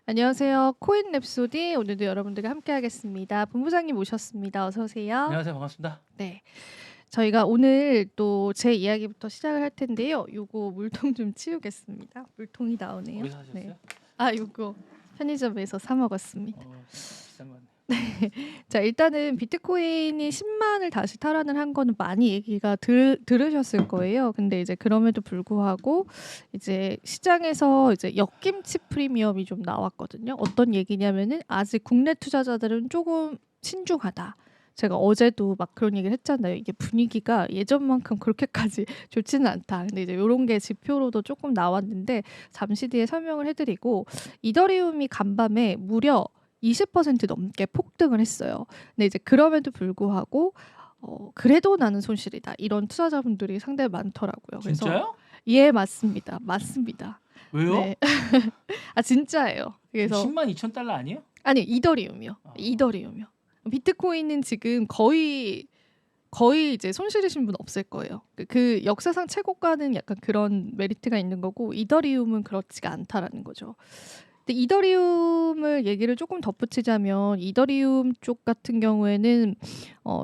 안녕하세요. 코인 랩소디 오늘도 여러분들과 함께하겠습니다. 본부장님 모셨습니다. 어서 오세요. 안녕하세요. 반갑습니다. 네. 저희가 오늘 또 제 이야기부터 시작을 할 텐데요. 요거 물통 좀 치우겠습니다. 물통이 나오네요. 어디서 네. 하셨어요? 요거 편의점에서 사 먹었습니다. 비싼 거네. 자, 일단은 비트코인이 10만을 다시 탈환을 한 거는 많이 얘기가 들으셨을 거예요. 근데 이제 그럼에도 불구하고 이제 시장에서 이제 역김치 프리미엄이 좀 나왔거든요. 어떤 얘기냐면은 아직 국내 투자자들은 조금 신중하다. 제가 어제도 막 그런 얘기를 했잖아요. 이게 분위기가 예전만큼 그렇게까지 좋지는 않다. 근데 이제 요런 게 지표로도 조금 나왔는데 잠시 뒤에 설명을 해드리고, 이더리움이 간밤에 무려 20% 넘게 폭등을 했어요. 근데 이제 그럼에도 불구하고 그래도 나는 손실이다, 이런 투자자분들이 상당히 많더라고요. 그래서 진짜요? 예, 맞습니다. 맞습니다. 왜요? 네. 진짜예요. 지금 그래서 10만 2천 달러 아니에요? 아니, 이더리움이요. 어. 이더리움이요. 비트코인은 지금 거의 이제 손실이신 분 없을 거예요. 그 역사상 최고가는 약간 그런 메리트가 있는 거고, 이더리움은 그렇지가 않다라는 거죠. 근데 이더리움을 얘기를 조금 덧붙이자면, 이더리움 쪽 같은 경우에는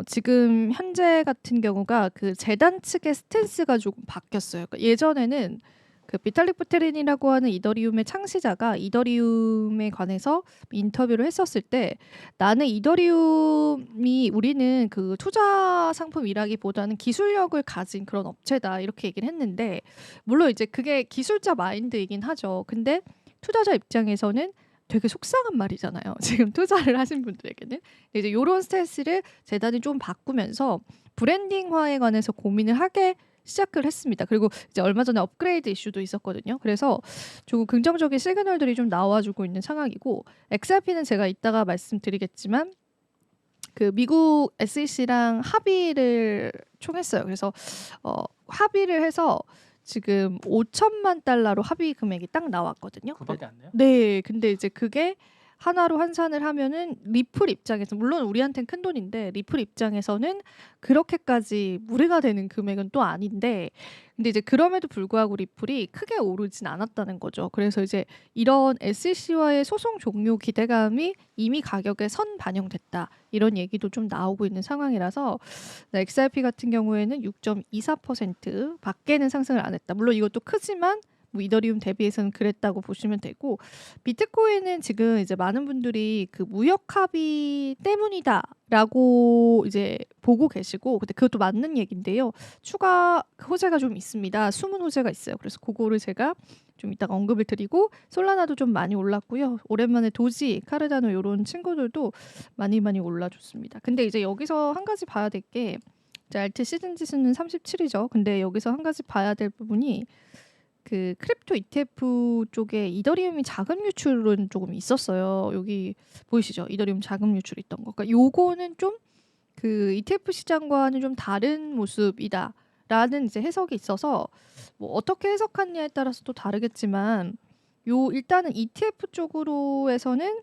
지금 현재 같은 경우가 그 재단 측의 스탠스가 조금 바뀌었어요. 그러니까 예전에는 그 비탈릭 부테린이라고 하는 이더리움의 창시자가 이더리움에 관해서 인터뷰를 했었을 때, 나는 이더리움이 우리는 그 투자 상품이라기보다는 기술력을 가진 그런 업체다, 이렇게 얘기를 했는데, 물론 이제 그게 기술자 마인드이긴 하죠. 근데 투자자 입장에서는 되게 속상한 말이잖아요. 지금 투자를 하신 분들에게는. 근데 이제 이런 스탠스를 재단이 좀 바꾸면서 브랜딩화에 관해서 고민을 하게 시작을 했습니다. 그리고 이제 얼마 전에 업그레이드 이슈도 있었거든요. 그래서 조금 긍정적인 시그널들이 좀 나와주고 있는 상황이고, XRP는 제가 이따가 말씀드리겠지만 그 미국 SEC랑 합의를 총했어요. 그래서 합의를 해서 지금 5천만 달러로 합의 금액이 딱 나왔거든요. 그밖에 안 돼요? 네, 근데 이제 그게 하나로 환산을 하면은 리플 입장에서, 물론 우리한텐 큰 돈인데 리플 입장에서는 그렇게까지 무리가 되는 금액은 또 아닌데, 근데 이제 그럼에도 불구하고 리플이 크게 오르진 않았다는 거죠. 그래서 이제 이런 SEC와의 소송 종료 기대감이 이미 가격에 선 반영됐다, 이런 얘기도 좀 나오고 있는 상황이라서 XRP 같은 경우에는 6.24% 밖에는 상승을 안 했다. 물론 이것도 크지만 뭐 이더리움 대비해서는 그랬다고 보시면 되고, 비트코인은 지금 이제 많은 분들이 그 무역 합의 때문이다라고 이제 보고 계시고, 근데 그것도 맞는 얘긴데요. 추가 호재가 좀 있습니다. 숨은 호재가 있어요. 그래서 그거를 제가 좀 이따가 언급을 드리고, 솔라나도 좀 많이 올랐고요. 오랜만에 도지, 카르다노 이런 친구들도 많이 올라줬습니다. 근데 이제 여기서 한 가지 봐야 될 게, 알트 시즌 지수는 37이죠. 근데 여기서 한 가지 봐야 될 부분이, 그 크립토 ETF 쪽에 이더리움이 자금 유출은 조금 있었어요. 여기 보이시죠? 이더리움 자금 유출이 있던 거. 그러니까 요거는 좀 그 ETF 시장과는 좀 다른 모습이다라는 이제 해석이 있어서, 뭐 어떻게 해석하느냐에 따라서 또 다르겠지만, 요 일단은 ETF 쪽으로에서는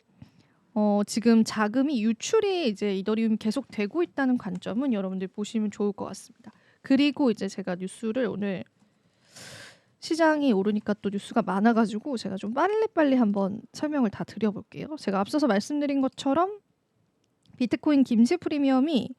지금 자금이 유출이 이제 이더리움이 계속 되고 있다는 관점은 여러분들 보시면 좋을 것 같습니다. 그리고 이제 제가 뉴스를 오늘 시장이 오르니까 또 뉴스가 많아가지고 제가 좀 빨리빨리 한번 설명을 다 드려볼게요. 제가 앞서서 말씀드린 것처럼 비트코인 김치 프리미엄이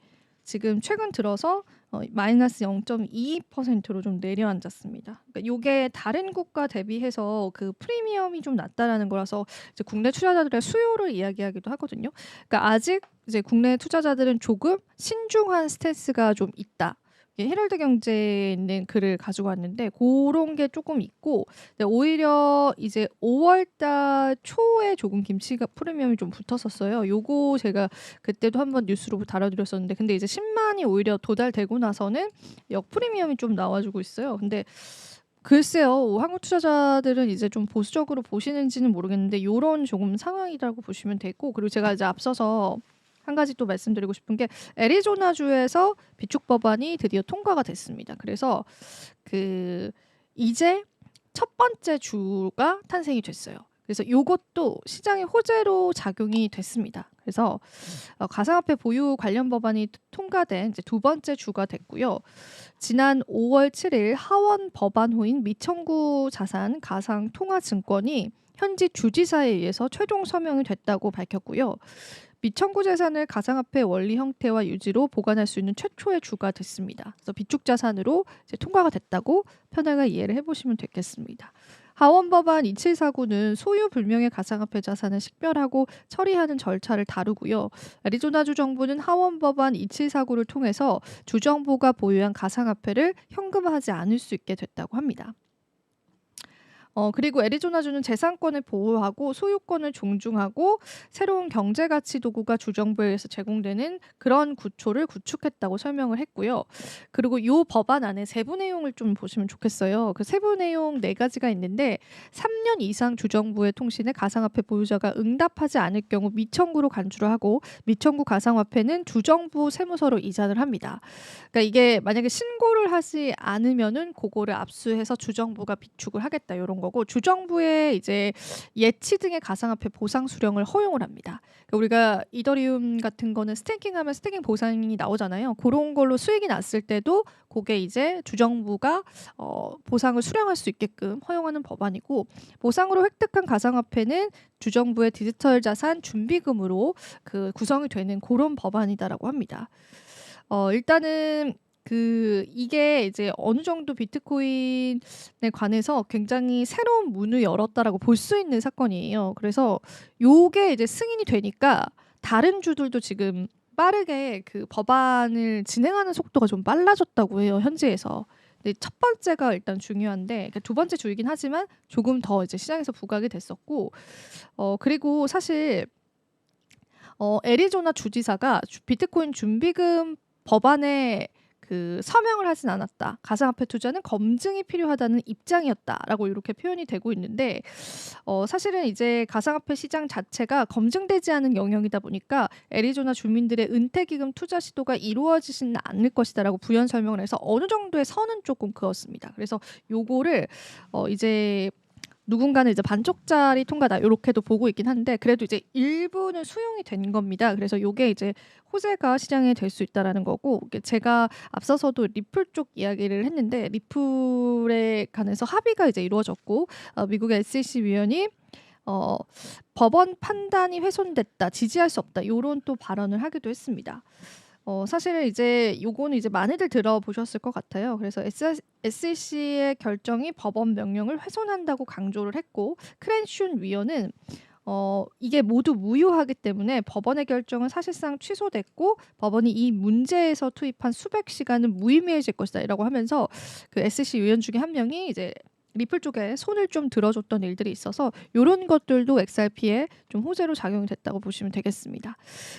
지금 최근 들어서 마이너스 0.22%로 좀 내려앉았습니다. 그러니까 이게 다른 국가 대비해서 그 프리미엄이 좀 낮다라는 거라서 이제 국내 투자자들의 수요를 이야기하기도 하거든요. 그러니까 아직 이제 국내 투자자들은 조금 신중한 스탠스가 좀 있다. 헤럴드 경제에 있는 글을 가지고 왔는데 그런 게 조금 있고, 근데 오히려 이제 5월달 초에 조금 김치가 프리미엄이 좀 붙었었어요. 요거 제가 그때도 한번 뉴스로 다뤄드렸었는데, 근데 이제 10만이 오히려 도달되고 나서는 역 프리미엄이 좀 나와주고 있어요. 근데 글쎄요, 한국 투자자들은 이제 좀 보수적으로 보시는지는 모르겠는데 요런 조금 상황이라고 보시면 되고, 그리고 제가 이제 앞서서 한 가지 또 말씀드리고 싶은 게, 애리조나주에서 비축 법안이 드디어 통과가 됐습니다. 그래서 그 이제 첫 번째 주가 탄생이 됐어요. 그래서 이것도 시장의 호재로 작용이 됐습니다. 그래서 가상화폐 보유 관련 법안이 통과된 이제 두 번째 주가 됐고요. 지난 5월 7일 하원 법안 후인 미청구 자산 가상 통화 증권이 현지 주지사에 의해서 최종 서명이 됐다고 밝혔고요. 미청구 재산을 가상화폐 원리 형태와 유지로 보관할 수 있는 최초의 주가 됐습니다. 그래서 비축 자산으로 이제 통과가 됐다고 편하게 이해를 해보시면 되겠습니다. 하원 법안 2749는 소유 불명의 가상화폐 자산을 식별하고 처리하는 절차를 다루고요. 애리조나주 정부는 하원 법안 2749를 통해서 주정부가 보유한 가상화폐를 현금화하지 않을 수 있게 됐다고 합니다. 그리고 애리조나주는 재산권을 보호하고 소유권을 존중하고 새로운 경제가치 도구가 주정부에 의해서 제공되는 그런 구초를 구축했다고 설명을 했고요. 그리고 이 법안 안에 세부 내용을 좀 보시면 좋겠어요. 그 세부 내용 4가지가 있는데 3년 이상 주정부의 통신에 가상화폐 보유자가 응답하지 않을 경우 미청구로 간주를 하고 미청구 가상화폐는 주정부 세무서로 이전을 합니다. 그러니까 이게 만약에 신고를 하지 않으면은 그거를 압수해서 주정부가 비축을 하겠다 이런 거고 주정부의 이제 예치 등의 가상화폐 보상 수령을 허용을 합니다. 그러니까 우리가 이더리움 같은 거는 스테이킹하면 스테이킹 보상이 나오잖아요. 그런 걸로 수익이 났을 때도 그게 이제 주정부가 보상을 수령할 수 있게끔 허용하는 법안이고 보상으로 획득한 가상화폐는 주정부의 디지털 자산 준비금으로 그 구성이 되는 그런 법안이다라고 합니다. 일단은 이게 이제 어느 정도 비트코인에 관해서 굉장히 새로운 문을 열었다라고 볼 수 있는 사건이에요. 그래서 요게 이제 승인이 되니까 다른 주들도 지금 빠르게 그 법안을 진행하는 속도가 좀 빨라졌다고 해요, 현지에서. 근데 첫 번째가 일단 중요한데 그러니까 두 번째 주이긴 하지만 조금 더 이제 시장에서 부각이 됐었고 그리고 사실 애리조나 주지사가 비트코인 준비금 법안에 그 서명을 하진 않았다. 가상화폐 투자는 검증이 필요하다는 입장이었다라고 이렇게 표현이 되고 있는데 사실은 이제 가상화폐 시장 자체가 검증되지 않은 영역이다 보니까 애리조나 주민들의 은퇴기금 투자 시도가 이루어지지는 않을 것이다라고 부연 설명을 해서 어느 정도의 선은 조금 그었습니다. 그래서 요거를 이제 누군가는 이제 반쪽짜리 통과다 이렇게도 보고 있긴 한데 그래도 이제 일부는 수용이 된 겁니다. 그래서 요게 이제 호재가 시장에 될 수 있다라는 거고 제가 앞서서도 리플 쪽 이야기를 했는데 리플에 관해서 합의가 이제 이루어졌고 미국의 SEC 위원이 법원 판단이 훼손됐다, 지지할 수 없다 이런 또 발언을 하기도 했습니다. 사실은 이제 요거는 이제 많이들 들어보셨을 것 같아요. 그래서 SEC의 결정이 법원 명령을 훼손한다고 강조를 했고 크랜슌 위원은 이게 모두 무효하기 때문에 법원의 결정은 사실상 취소됐고 법원이 이 문제에서 투입한 수백 시간은 무의미해질 것이다라고 하면서 그 SEC 위원 중에 한 명이 이제 리플 쪽에 손을 좀 들어줬던 일들이 있어서 이런 것들도 XRP에 좀 호재로 작용이 됐다고 보시면 되겠습니다.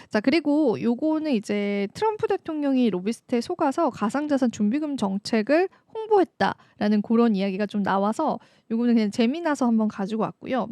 자, 그리고 요거는 이제 트럼프 대통령이 로비스트에 속아서 가상자산 준비금 정책을 홍보했다라는 그런 이야기가 좀 나와서 요거는 그냥 재미나서 한번 가지고 왔고요.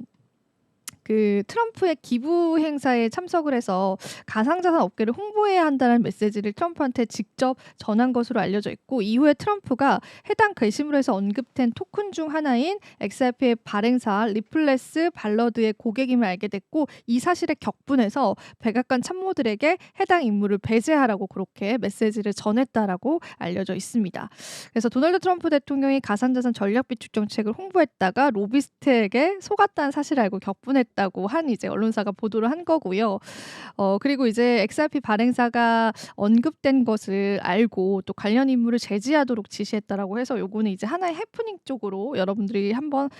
그 트럼프의 기부 행사에 참석을 해서 가상자산 업계를 홍보해야 한다는 메시지를 트럼프한테 직접 전한 것으로 알려져 있고 이후에 트럼프가 해당 게시물에서 언급된 토큰 중 하나인 XRP의 발행사 리플레스 발러드의 고객임을 알게 됐고 이 사실에 격분해서 백악관 참모들에게 해당 인물을 배제하라고 그렇게 메시지를 전했다라고 알려져 있습니다. 그래서 도널드 트럼프 대통령이 가상자산 전략 비축 정책을 홍보했다가 로비스트에게 속았다는 사실을 알고 격분했다고 한 이제 언론사가 보도를 한 거고요. 그리고 이제 XRP 발행사가 언급된 것을 알고 또 관련 인물을 제지하도록 지시했다라고 해서 요거는 이제 하나의 해프닝 쪽으로 여러분들이 한번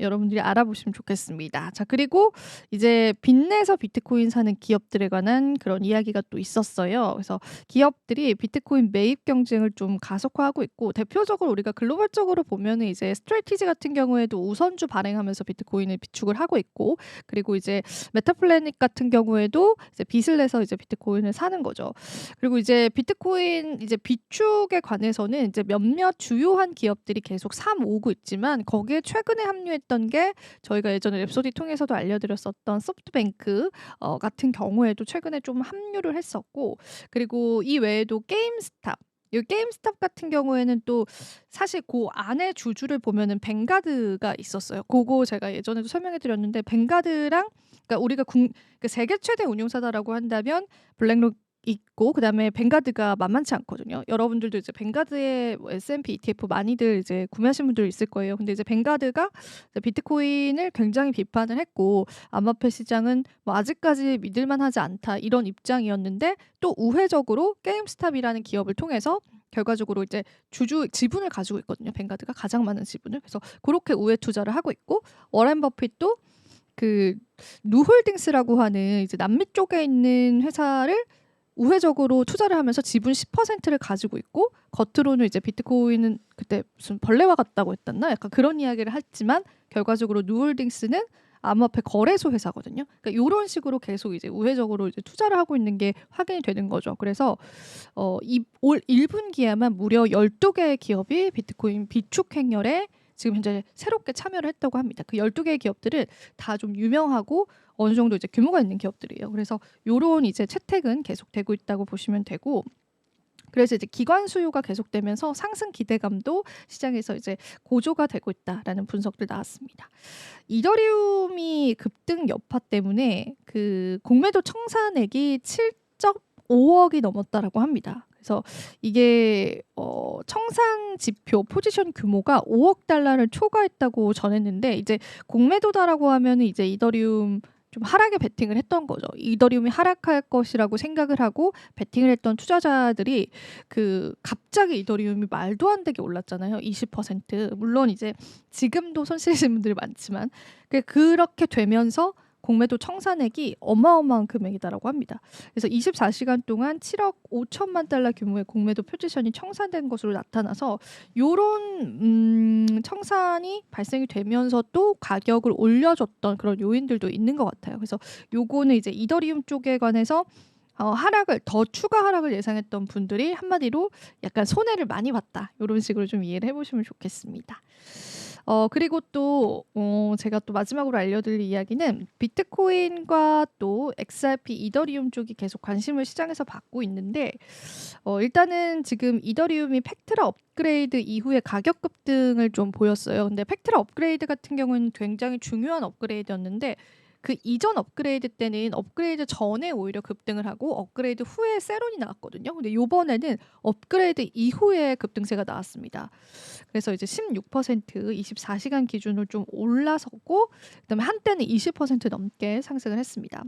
여러분들이 알아보시면 좋겠습니다. 자, 그리고 이제 빚내서 비트코인 사는 기업들에 관한 그런 이야기가 또 있었어요. 그래서 기업들이 비트코인 매입 경쟁을 좀 가속화하고 있고 대표적으로 우리가 글로벌적으로 보면은 이제 스트레티지 같은 경우에도 우선주 발행하면서 비트코인을 비축을 하고 있고 그리고 이제 메타플래닛 같은 경우에도 이제 빚을 내서 이제 비트코인을 사는 거죠. 그리고 이제 비트코인 이제 비축에 관해서는 이제 몇몇 주요한 기업들이 계속 오고 있지만 거기에 최근에 합류했던 게 저희가 예전에 랩소디 통해서도 알려드렸었던 소프트뱅크 같은 경우에도 최근에 좀 합류를 했었고 그리고 이 외에도 게임스탑 이 게임스탑 같은 경우에는 또 사실 그 안에 주주를 보면은 뱅가드가 있었어요. 그거 제가 예전에도 설명해 드렸는데 뱅가드랑 그러니까 우리가 그 세계 최대 운용사다라고 한다면 블랙록 있고 그다음에 뱅가드가 만만치 않거든요. 여러분들도 이제 뱅가드의 뭐 S&P ETF 많이들 이제 구매하신 분들 있을 거예요. 근데 이제 뱅가드가 이제 비트코인을 굉장히 비판을 했고 암호화폐 시장은 뭐 아직까지 믿을만하지 않다 이런 입장이었는데 또 우회적으로 게임스탑이라는 기업을 통해서 결과적으로 이제 주주 지분을 가지고 있거든요. 뱅가드가 가장 많은 지분을. 그래서 그렇게 우회 투자를 하고 있고 워렌 버핏도 그 누홀딩스라고 하는 이제 남미 쪽에 있는 회사를 우회적으로 투자를 하면서 지분 10%를 가지고 있고 겉으로는 이제 비트코인은 그때 무슨 벌레와 같다고 했었나? 약간 그런 이야기를 했지만 결과적으로 누홀딩스는 암호화폐 거래소 회사거든요. 그러니까 이런 식으로 계속 이제 우회적으로 이제 투자를 하고 있는 게 확인이 되는 거죠. 그래서 올 1분기에만 무려 12개의 기업이 비트코인 비축 행렬에 지금 현재 새롭게 참여를 했다고 합니다. 그 12개의 기업들은 다 좀 유명하고 어느 정도 이제 규모가 있는 기업들이에요. 그래서 요런 이제 채택은 계속되고 있다고 보시면 되고 그래서 이제 기관 수요가 계속되면서 상승 기대감도 시장에서 이제 고조가 되고 있다라는 분석들 나왔습니다. 이더리움이 급등 여파 때문에 그 공매도 청산액이 7.5억이 넘었다라고 합니다. 그래서 이게 청산 지표 포지션 규모가 5억 달러를 초과했다고 전했는데 이제 공매도다라고 하면은 이제 이더리움 좀 하락에 베팅을 했던 거죠. 이더리움이 하락할 것이라고 생각을 하고 베팅을 했던 투자자들이 그 갑자기 이더리움이 말도 안 되게 올랐잖아요. 20%. 물론 이제 지금도 손실이신 분들이 많지만 그렇게 되면서 공매도 청산액이 어마어마한 금액이다라고 합니다. 그래서 24시간 동안 7억 5천만 달러 규모의 공매도 포지션이 청산된 것으로 나타나서 요런 청산이 발생이 되면서 또 가격을 올려줬던 그런 요인들도 있는 것 같아요. 그래서 요거는 이제 이더리움 쪽에 관해서 하락을 더 추가 하락을 예상했던 분들이 한마디로 약간 손해를 많이 봤다. 이런 식으로 좀 이해를 해보시면 좋겠습니다. 그리고 또 제가 또 마지막으로 알려드릴 이야기는 비트코인과 또 XRP, 이더리움 쪽이 계속 관심을 시장에서 받고 있는데 일단은 지금 이더리움이 팩트라 업그레이드 이후에 가격 급등을 좀 보였어요. 근데 팩트라 업그레이드 같은 경우는 굉장히 중요한 업그레이드였는데 그 이전 업그레이드 때는 업그레이드 전에 오히려 급등을 하고 업그레이드 후에 세론이 나왔거든요. 근데 이번에는 업그레이드 이후에 급등세가 나왔습니다. 그래서 이제 16% 24시간 기준으로 좀 올라섰고 그다음에 한때는 20% 넘게 상승을 했습니다.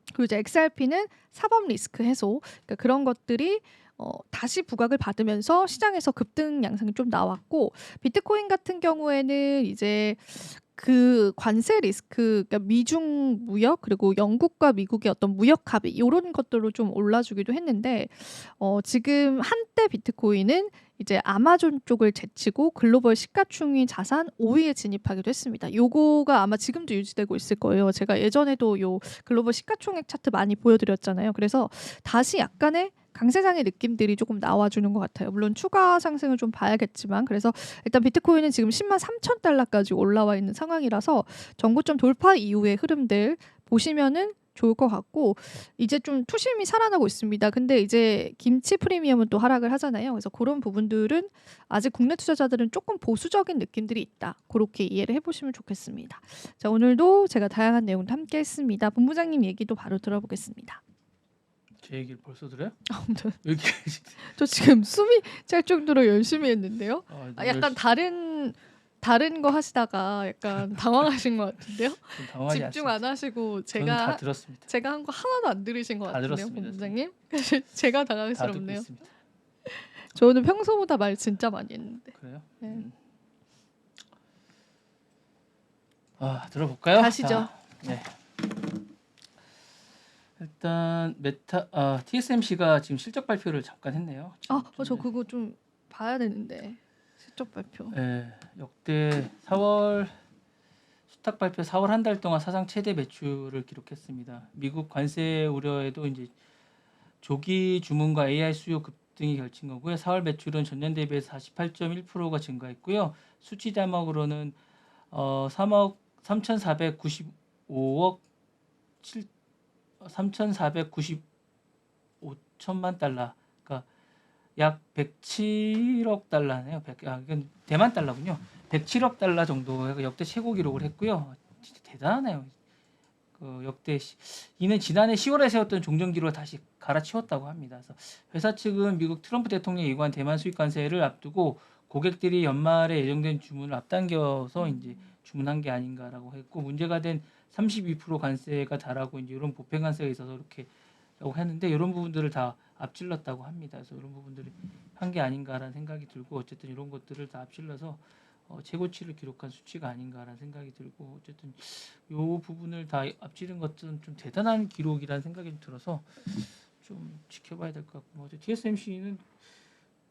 그리고 이제 XRP는 사법 리스크 해소 그러니까 그런 것들이 다시 부각을 받으면서 시장에서 급등 양상이 좀 나왔고 비트코인 같은 경우에는 이제 그 관세 리스크, 그러니까 미중 무역 그리고 영국과 미국의 어떤 무역 합의 이런 것들로 좀 올라주기도 했는데 지금 한때 비트코인은 이제 아마존 쪽을 제치고 글로벌 시가총액 자산 5위에 진입하기도 했습니다. 요거가 아마 지금도 유지되고 있을 거예요. 제가 예전에도 요 글로벌 시가총액 차트 많이 보여드렸잖아요. 그래서 다시 약간의 강세장의 느낌들이 조금 나와주는 것 같아요. 물론 추가 상승을 좀 봐야겠지만 그래서 일단 비트코인은 지금 10만 3천 달러까지 올라와 있는 상황이라서 정고점 돌파 이후의 흐름들 보시면은 좋을 것 같고 이제 좀 투심이 살아나고 있습니다. 근데 이제 김치 프리미엄은 또 하락을 하잖아요. 그래서 그런 부분들은 아직 국내 투자자들은 조금 보수적인 느낌들이 있다. 그렇게 이해를 해보시면 좋겠습니다. 자, 오늘도 제가 다양한 내용도 함께 했습니다. 본부장님 얘기도 바로 들어보겠습니다. 제 얘기를 벌써 들어요? 저, 여기 저 지금 숨이 찰 정도로 열심히 했는데요. 약간 열심히- 다른 거 하시다가 약간 당황하신 것 같은데요. 좀 당황하지 집중 않습니다. 안 하시고 저는 다 들었습니다. 제가 한 거 하나도 안 들으신 것 다 같은데요, 들었습니다. 본부장님. 제가 다 듣고 당황스럽네요. 있습니다. 저는 평소보다 말 진짜 많이 했는데. 그래요? 네. 들어볼까요? 가시죠. 자, 네. 일단 TSMC가 지금 실적 발표를 잠깐 했네요. 저 그거 좀 봐야 되는데. 실적 발표. 네, 역대 4월 수탁 발표 4월 한 달 동안 사상 최대 매출을 기록했습니다. 미국 관세 우려에도 이제 조기 주문과 AI 수요 급등이 결친 거고요. 4월 매출은 전년 대비해서 48.1%가 증가했고요. 수치 대목으로는 3억 3,495억 3,495천만 달러, 그러니까 약 107억 달러네요. 이건 대만 달러군요. 107억 달러 정도 역대 최고 기록을 했고요. 진짜 대단하네요. 역대 이는 지난해 10월에 세웠던 종전기록을 다시 갈아치웠다고 합니다. 그래서 회사 측은 미국 트럼프 대통령이 예고한 대만 수입 관세를 앞두고 고객들이 연말에 예정된 주문을 앞당겨서 이제 주문한 게 아닌가라고 했고, 문제가 된 32% 관세가 달하고 이제 이런 보편 관세가 있어서 이렇게라고 했는데, 이런 부분들을 다 앞질렀다고 합니다. 그래서 이런 부분들을 한 게 아닌가라는 생각이 들고, 어쨌든 이런 것들을 다 앞질러서 최고치를 기록한 수치가 아닌가라는 생각이 들고, 어쨌든 이 부분을 다 앞지른 것은 좀 대단한 기록이라는 생각이 좀 들어서 좀 지켜봐야 될 것 같고, TSMC는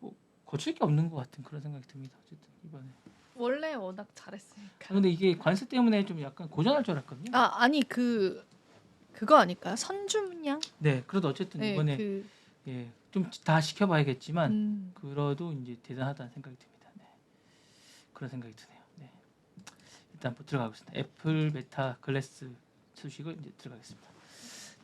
뭐 거칠 게 없는 것 같은 그런 생각이 듭니다. 어쨌든 이번에. 원래 워낙 잘했으니까. 근데 이게 관세 때문에 좀 약간 고전할 줄 알았거든요. 아니 그거 아닐까요? 선주문양? 네, 그래도 어쨌든 네, 이번에 좀 다 지켜봐야겠지만 그래도 이제 대단하다는 생각이 듭니다. 네, 그런 생각이 드네요. 네, 일단 들어가겠습니다. 애플 메타 글래스 소식을 이제 들어가겠습니다.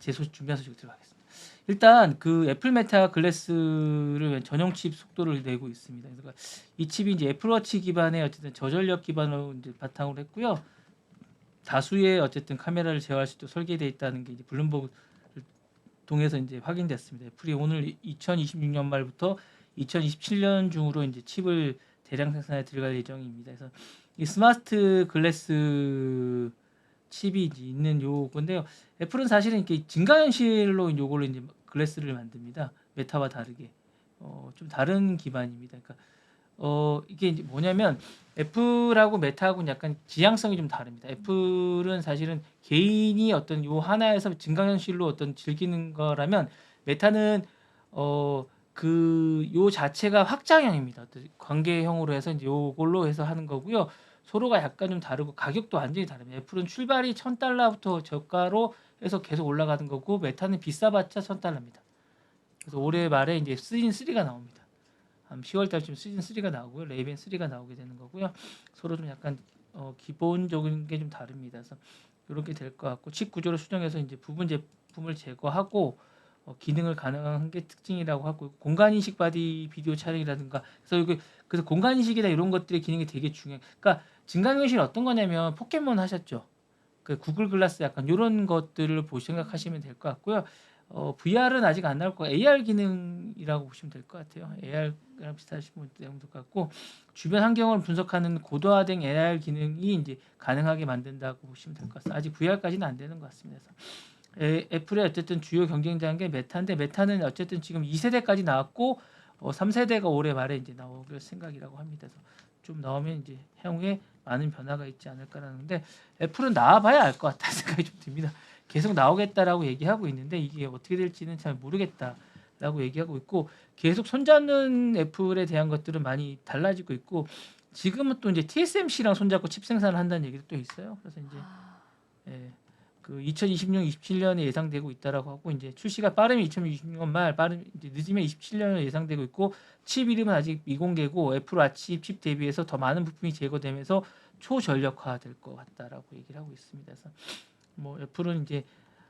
제 준비한 소식 들어가겠습니다. 일단 그 애플 메타 글래스를 전용 칩 속도를 내고 있습니다. 그래서 이 칩이 이제 애플워치 기반의 어쨌든 저전력 기반으로 이제 바탕으로 했고요. 다수의 어쨌든 카메라를 제어할 수 있도록 설계되어 있다는 게 이제 블룸버그를 통해서 이제 확인됐습니다. 애플이 오늘 2026년 말부터 2027년 중으로 이제 칩을 대량 생산에 들어갈 예정입니다. 그래서 이 스마트 글래스 칩이 이제 있는 요건데요. 애플은 사실은 이렇게 증강현실로 요걸로 이제 글래스를 만듭니다. 메타와 다르게 좀 다른 기반입니다. 그러니까 이게 이제 뭐냐면 애플하고 메타하고는 약간 지향성이 좀 다릅니다. 애플은 사실은 개인이 어떤 요 하나에서 증강현실로 어떤 즐기는 거라면, 메타는 그 요 자체가 확장형입니다. 어떤 관계형으로 해서 이제 요걸로 해서 하는 거고요. 서로가 약간 좀 다르고 가격도 완전히 다릅니다. 애플은 출발이 $1,000부터 저가로 해서 계속 올라가는 거고, 메타는 비싸봤자 $1,000입니다. 그래서 올해 말에 이제 시즌 3가 나옵니다. 한 10월 달쯤 시즌 3가 나오고요. 레이벤 3가 나오게 되는 거고요. 서로 좀 약간 기본적인 게 좀 다릅니다. 그래서 이렇게 될 것 같고, 칩 구조를 수정해서 이제 부분 제품을 제거하고 기능을 가능한 게 특징이라고 하고, 공간 인식 바디 비디오 촬영이라든가, 그래서 공간 인식이나 이런 것들의 기능이 되게 중요해요. 그러니까 증강현실 어떤 거냐면 포켓몬 하셨죠? 그 구글 글라스 약간 이런 것들을 생각하시면 될 것 같고요. VR은 아직 안 나올 거고 AR 기능이라고 보시면 될 것 같아요. AR랑 비슷하신 내용도 같고, 주변 환경을 분석하는 고도화된 AR 기능이 이제 가능하게 만든다고 보시면 될 것 같습니다. 아직 VR까지는 안 되는 것 같습니다. 그래서 애플의 어쨌든 주요 경쟁자인 게 메타인데, 메타는 어쨌든 지금 2세대까지 나왔고 3세대가 올해 말에 이제 나올 생각이라고 합니다. 그래서 좀 나오면 이제 향후에 많은 변화가 있지 않을까라는데, 애플은 나와봐야 알 것 같다는 생각이 좀 듭니다. 계속 나오겠다라고 얘기하고 있는데 이게 어떻게 될지는 잘 모르겠다라고 얘기하고 있고, 계속 손잡는 애플에 대한 것들은 많이 달라지고 있고, 지금은 또 이제 TSMC랑 손잡고 칩 생산을 한다는 얘기도 또 있어요. 그래서 이제 그 2026, 27년에 예상되고 있다라고 하고, 이제 출시가 빠르면 2026년 말, 이제 늦으면 27년에 예상되고 있고, 칩 이름은 아직 미공개고 애플워치 칩 대비해서 더 많은 부품이 제거되면서 초전력화 될 것 같다라고 얘기를 하고 있습니다. 그래서 뭐 애플은 이제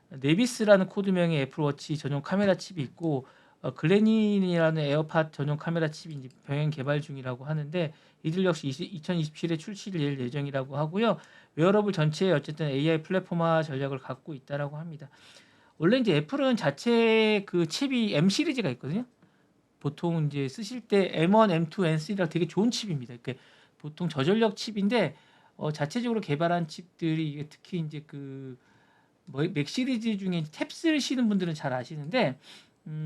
네비스라는 코드명의 애플워치 전용 카메라 칩이 있고, 글래닌이라는 에어팟 전용 카메라 칩이 이제 병행 개발 중이라고 하는데, 이들 역시 2027에 출시될 예정이라고 하고요. 웨어러블 전체에 어쨌든 AI 플랫폼화 전략을 갖고 있다라고 합니다. 원래 이제 애플은 자체 그 칩이 M 시리즈가 있거든요. 보통 이제 쓰실 때 M1, M2, M3라 되게 좋은 칩입니다. 그러니까 보통 저전력 칩인데 자체적으로 개발한 칩들이 이게 특히 이제 맥 시리즈 중에 탭 쓰시는 분들은 잘 아시는데,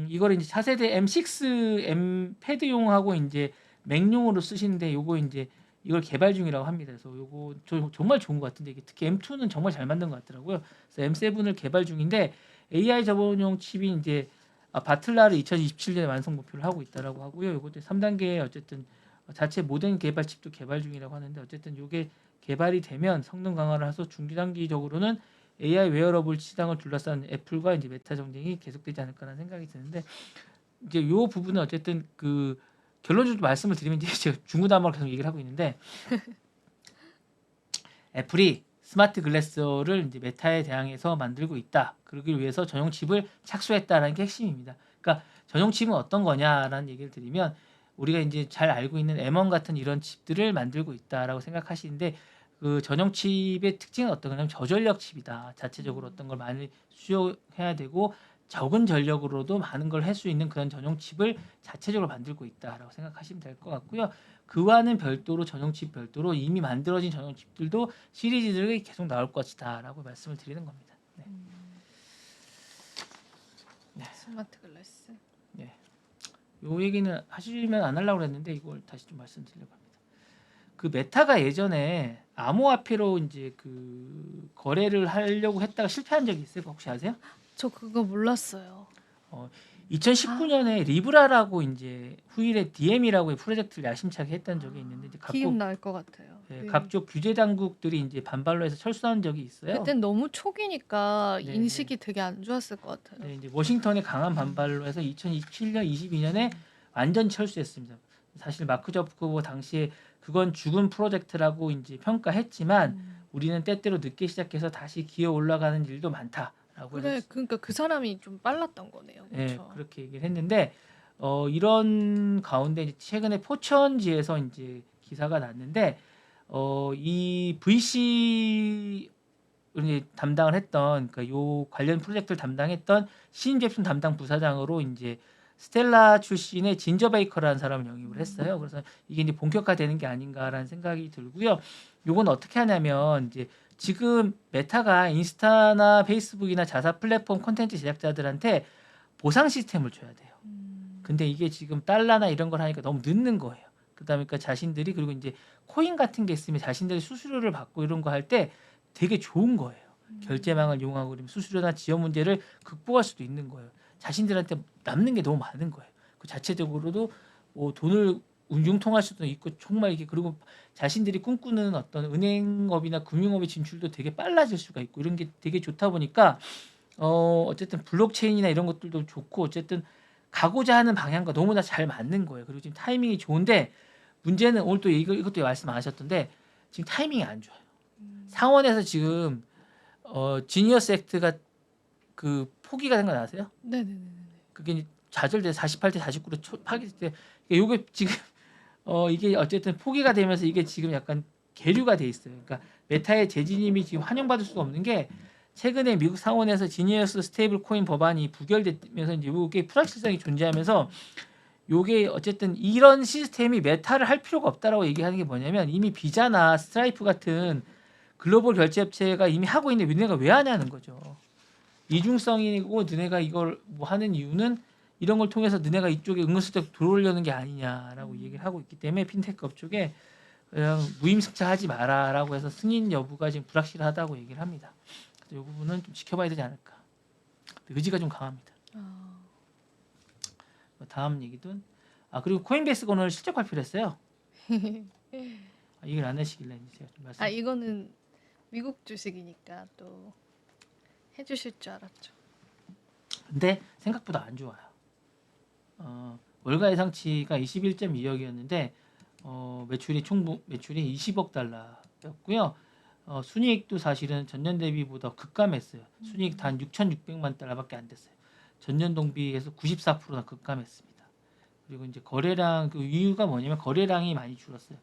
이걸 이제 차세대 M6 M 패드용하고 이제 맥용으로 쓰시는데, 요거 이제 이걸 개발 중이라고 합니다. 그래서 요거 정말 좋은 것 같은데, 이게 특히 M2는 정말 잘 만든 것 같더라고요. 그래서 M7을 개발 중인데, AI 저번용 칩이 이제 바틀라를 2027년에 완성 목표를 하고 있다라고 하고요. 요것도 3단계의 어쨌든 자체 모델 개발 칩도 개발 중이라고 하는데, 어쨌든 요게 개발이 되면 성능 강화를 해서 중장기적으로는 AI 웨어러블 시장을 둘러싼 애플과 이제 메타 경쟁이 계속되지 않을까라는 생각이 드는데, 이제 요 부분은 어쨌든 그 결론적으로 말씀을 드리면, 이제 제가 중구난방으로 계속 얘기를 하고 있는데, 애플이 스마트 글래스를 이제 메타에 대항해서 만들고 있다. 그러기 위해서 전용 칩을 착수했다라는 게 핵심입니다. 그러니까 전용 칩은 어떤 거냐라는 얘기를 드리면, 우리가 이제 잘 알고 있는 M1 같은 이런 칩들을 만들고 있다라고 생각하시는데, 그 전용 칩의 특징은 어떤 거냐면 저전력 칩이다. 자체적으로 어떤 걸 많이 수요해야 되고 적은 전력으로도 많은 걸 할 수 있는 그런 전용 칩을 자체적으로 만들고 있다라고 생각하시면 될 것 같고요. 그와는 별도로 전용 칩 별도로 이미 만들어진 전용 칩들도 시리즈들이 계속 나올 것이다라고 말씀을 드리는 겁니다. 네. 스마트 글라스. 네. 요 얘기는 하시면 안 하려고 그랬는데 이걸 다시 좀 말씀드리려고 합니다. 그 메타가 예전에 암호화폐로 이제 그 거래를 하려고 했다가 실패한 적이 있어요. 혹시 아세요? 저 그거 몰랐어요. 2019년에 리브라라고 이제 후일에 DM이라고 프로젝트를 야심차게 했던 적이 있는데 이제 기억날 것 같아요. 네. 각종 규제 당국들이 이제 반발로 해서 철수한 적이 있어요. 그땐 너무 초기니까 네, 인식이 되게 안 좋았을 것 같아요. 네, 이제 워싱턴의 강한 반발로 해서 2027년, 22년에 완전 철수했습니다. 사실 마크 저커버그 당시에 그건 죽은 프로젝트라고 이제 평가했지만 우리는 때때로 늦게 시작해서 다시 기어 올라가는 일도 많다라고 그래, 해서 그러니까 그 사람이 좀 빨랐던 거네요. 네, 그렇죠. 그렇게 얘기를 했는데 이런 가운데 이제 최근에 포천지에서 이제 기사가 났는데 이 VC 이제 담당을 했던 그러니까 요 관련 프로젝트를 담당했던 신인 제품 담당 부사장으로 이제 스텔라 출신의 진저 베이커라는 사람을 영입을 했어요. 그래서 이게 이제 본격화되는 게 아닌가라는 생각이 들고요. 요건 어떻게 하냐면 이제 지금 메타가 인스타나 페이스북이나 자사 플랫폼 콘텐츠 제작자들한테 보상 시스템을 줘야 돼요. 근데 이게 지금 달러나 이런 걸 하니까 너무 늦는 거예요. 그다음에 그러니까 자신들이 그리고 이제 코인 같은 게 있으면 자신들이 수수료를 받고 이런 거 할 때 되게 좋은 거예요. 결제망을 이용하고 그러면 수수료나 지연 문제를 극복할 수도 있는 거예요. 자신들한테 남는 게 너무 많은 거예요. 그 자체적으로도 뭐 돈을 융통할 수도 있고 정말 이게 그리고 자신들이 꿈꾸는 어떤 은행업이나 금융업의 진출도 되게 빨라질 수가 있고 이런 게 되게 좋다 보니까 어쨌든 블록체인이나 이런 것들도 좋고 어쨌든 가고자 하는 방향과 너무나 잘 맞는 거예요. 그리고 지금 타이밍이 좋은데 문제는 오늘 또 이것도 말씀 안 하셨던데 지금 타이밍이 안 좋아요. 상원에서 지금 지니어스 액트가 그 포기가 된 거 아세요? 네네네. 그게 이제 좌절돼 48대 49로 파기될 때 이게 지금 이게 어쨌든 포기가 되면서 이게 지금 약간 계류가 돼 있어요. 그러니까 메타의 재진입이 지금 환영받을 수가 없는 게 최근에 미국 상원에서 지니어스 스테이블 코인 법안이 부결되면서 이제 이게 불확실성이 존재하면서 요게 어쨌든 이런 시스템이 메타를 할 필요가 없다라고 얘기하는 게 뭐냐면 이미 비자나 스트라이프 같은 글로벌 결제 업체가 이미 하고 있는데 너네가 왜 하냐는 거죠. 이중성이고 너네가 이걸 뭐 하는 이유는 이런 걸 통해서 너네가 이쪽에 은근슬쩍 들어오려는 게 아니냐라고 얘기를 하고 있기 때문에 핀테크 업쪽에 그냥 무임승차하지 마라라고 해서 승인 여부가 지금 불확실하다고 얘기를 합니다. 그래서 이 부분은 좀 지켜봐야 되지 않을까. 의지가 좀 강합니다. 다음 얘기든 그리고 코인베이스가 오늘 실적 발표를 했어요. 이걸 안 하시길래 제가 좀 말씀. 이거는 미국 주식이니까 또 해주실 줄 알았죠. 근데 생각보다 안 좋아요. 월가 예상치가 21.2억이었는데 매출이 총 매출이 20억 달러였고요. 순이익도 사실은 전년 대비보다 급감했어요. 순이익 단 6,600만 달러밖에 안 됐어요. 전년 동비에서 94%나 급감했습니다. 그리고 이제 거래량 그 이유가 뭐냐면 거래량이 많이 줄었어요.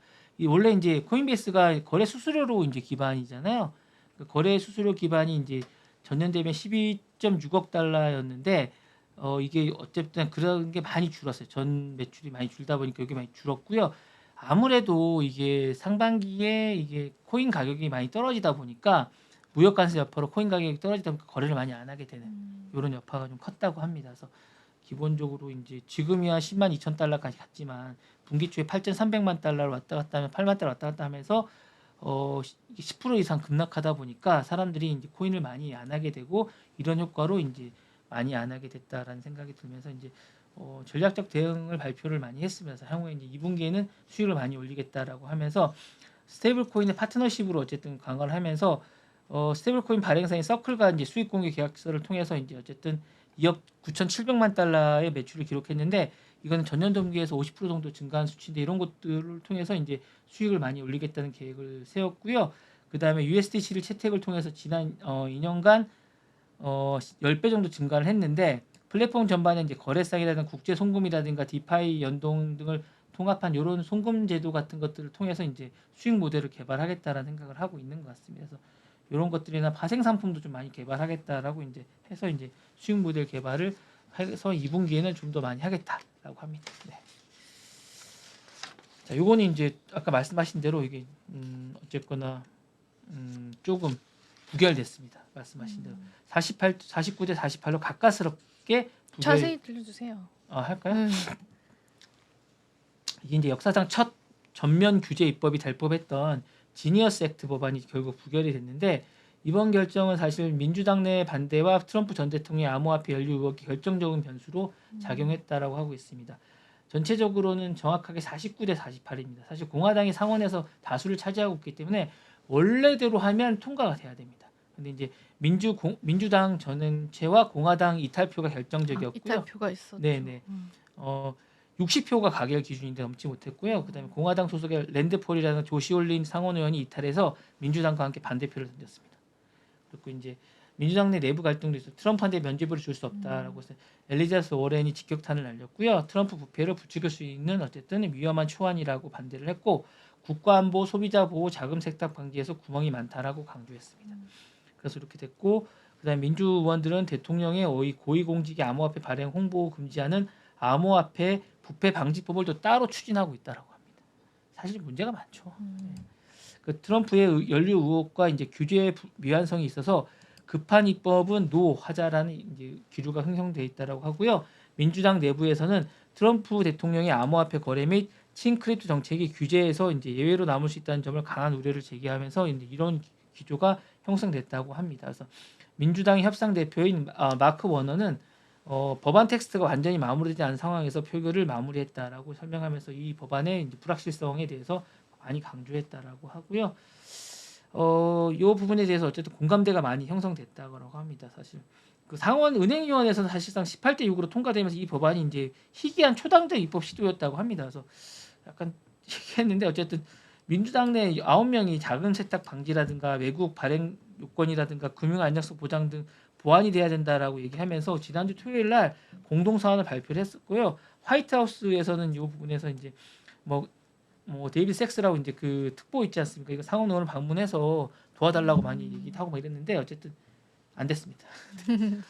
원래 이제 코인베이스가 거래 수수료로 이제 기반이잖아요. 그 거래 수수료 기반이 이제 전년 대비 12.6억 달러였는데 이게 어쨌든 그런 게 많이 줄었어요. 전 매출이 많이 줄다 보니까 이게 많이 줄었고요. 아무래도 이게 상반기에 이게 코인 가격이 많이 떨어지다 보니까 무역 관세 여파로 코인 가격이 떨어지다 보니까 거래를 많이 안 하게 되는 이런 여파가 좀 컸다고 합니다. 그래서 기본적으로 이제 지금이야 10만 2천 달러까지 갔지만 분기 초에 8,300만 달러로 왔다 갔다 하면 8만 달러 왔다 갔다 하면서 10% 이상 급락하다 보니까 사람들이 이제 코인을 많이 안 하게 되고 이런 효과로 이제 많이 안 하게 됐다라는 생각이 들면서 이제 전략적 대응을 발표를 많이 했으면서 향후에 이제 2분기에는 수익을 많이 올리겠다라고 하면서 스테이블 코인의 파트너십으로 어쨌든 강화를 하면서 스테이블 코인 발행사인 서클과 이제 수익 공개 계약서를 통해서 이제 어쨌든 2억 9,700만 달러의 매출을 기록했는데 이거는 전년 동기에서 50% 정도 증가한 수치인데 이런 것들을 통해서 이제 수익을 많이 올리겠다는 계획을 세웠고요. 그다음에 USDC를 채택을 통해서 지난 2년간 10배 정도 증가를 했는데 플랫폼 전반에 이제 거래상이라든가 국제 송금이라든가 디파이 연동 등을 통합한 이런 송금 제도 같은 것들을 통해서 이제 수익 모델을 개발하겠다라는 생각을 하고 있는 것 같습니다. 그래서 이런 것들이나 파생 상품도 좀 많이 개발하겠다라고 이제 해서 이제 수익 모델 개발을 해서 2분기에는 좀 더 많이 하겠다라고 합니다. 네. 자, 요거는 이제 아까 말씀하신 대로 이게 어쨌거나 조금 부결됐습니다. 말씀하신 대로 49대 48로 가까스럽게 부결. 자세히 들려주세요. 할까요? 네. 이게 이제 역사상 첫 전면 규제 입법이 될 법했던 지니어스 액트 법안이 결국 부결이 됐는데 이번 결정은 사실 민주당 내 반대와 트럼프 전 대통령의 암호화폐 연루 의혹이 결정적인 변수로 작용했다라고 하고 있습니다. 전체적으로는 정확하게 49대 48입니다. 사실 공화당이 상원에서 다수를 차지하고 있기 때문에 원래대로 하면 통과가 돼야 됩니다. 근데 이제 민주당 전체와 공화당 이탈표가 결정적이었고요. 이탈표가 있었죠. 네네. 60표가 가결 기준인데 넘지 못했고요. 그다음에 공화당 소속의 랜드폴이라는 조시올린 상원 의원이 이탈해서 민주당과 함께 반대표를 던졌습니다. 그리고 이제 민주당 내 내부 갈등도 있어 트럼프한테 면죄부를 줄 수 없다라고 해서 엘리자베스 워렌이 직격탄을 날렸고요. 트럼프 부패를 부추길 수 있는 어쨌든 위험한 초안이라고 반대를 했고 국가안보, 소비자 보호, 자금 세탁 방지에서 구멍이 많다라고 강조했습니다. 그래서 이렇게 됐고 그다음에 민주 의원들은 대통령의 고위공직의 암호화폐 발행 홍보 금지하는 암호화폐 부패 방지법을 또 따로 추진하고 있다라고 합니다. 사실 문제가 많죠. 네. 그 트럼프의 연루 의혹과 이제 규제의 미완성이 있어서 급한 입법은 노하자라는 이제 기류가 형성돼 있다라고 하고요. 민주당 내부에서는 트럼프 대통령의 암호화폐 거래 및 친크립토 정책이 규제에서 이제 예외로 남을 수 있다는 점을 강한 우려를 제기하면서 이제 이런 기조가 형성됐다고 합니다. 그래서 민주당의 협상 대표인 마크 워너는 법안 텍스트가 완전히 마무리되지 않은 상황에서 표결을 마무리했다라고 설명하면서 이 법안의 이제 불확실성에 대해서 많이 강조했다라고 하고요. 이 부분에 대해서 어쨌든 공감대가 많이 형성됐다고 합니다. 사실 그 상원 은행위원회에서는 사실상 18대 6으로 통과되면서 이 법안이 이제 희귀한 초당적 입법 시도였다고 합니다. 그래서 약간 희귀했는데 어쨌든 민주당 내 9명이 자금 세탁 방지라든가 외국 발행 요건이라든가 금융 안정성 보장 등 보완이 돼야 된다라고 얘기하면서 지난주 토요일 날 공동 사안을 발표를 했었고요. 화이트하우스에서는 이 부분에서 이제 뭐 데이비드 섹스라고 이제 그 특보 있지 않습니까? 이거 상원 의원을 방문해서 도와달라고 많이 얘기도 하고 막 이랬는데 어쨌든 안 됐습니다. 네,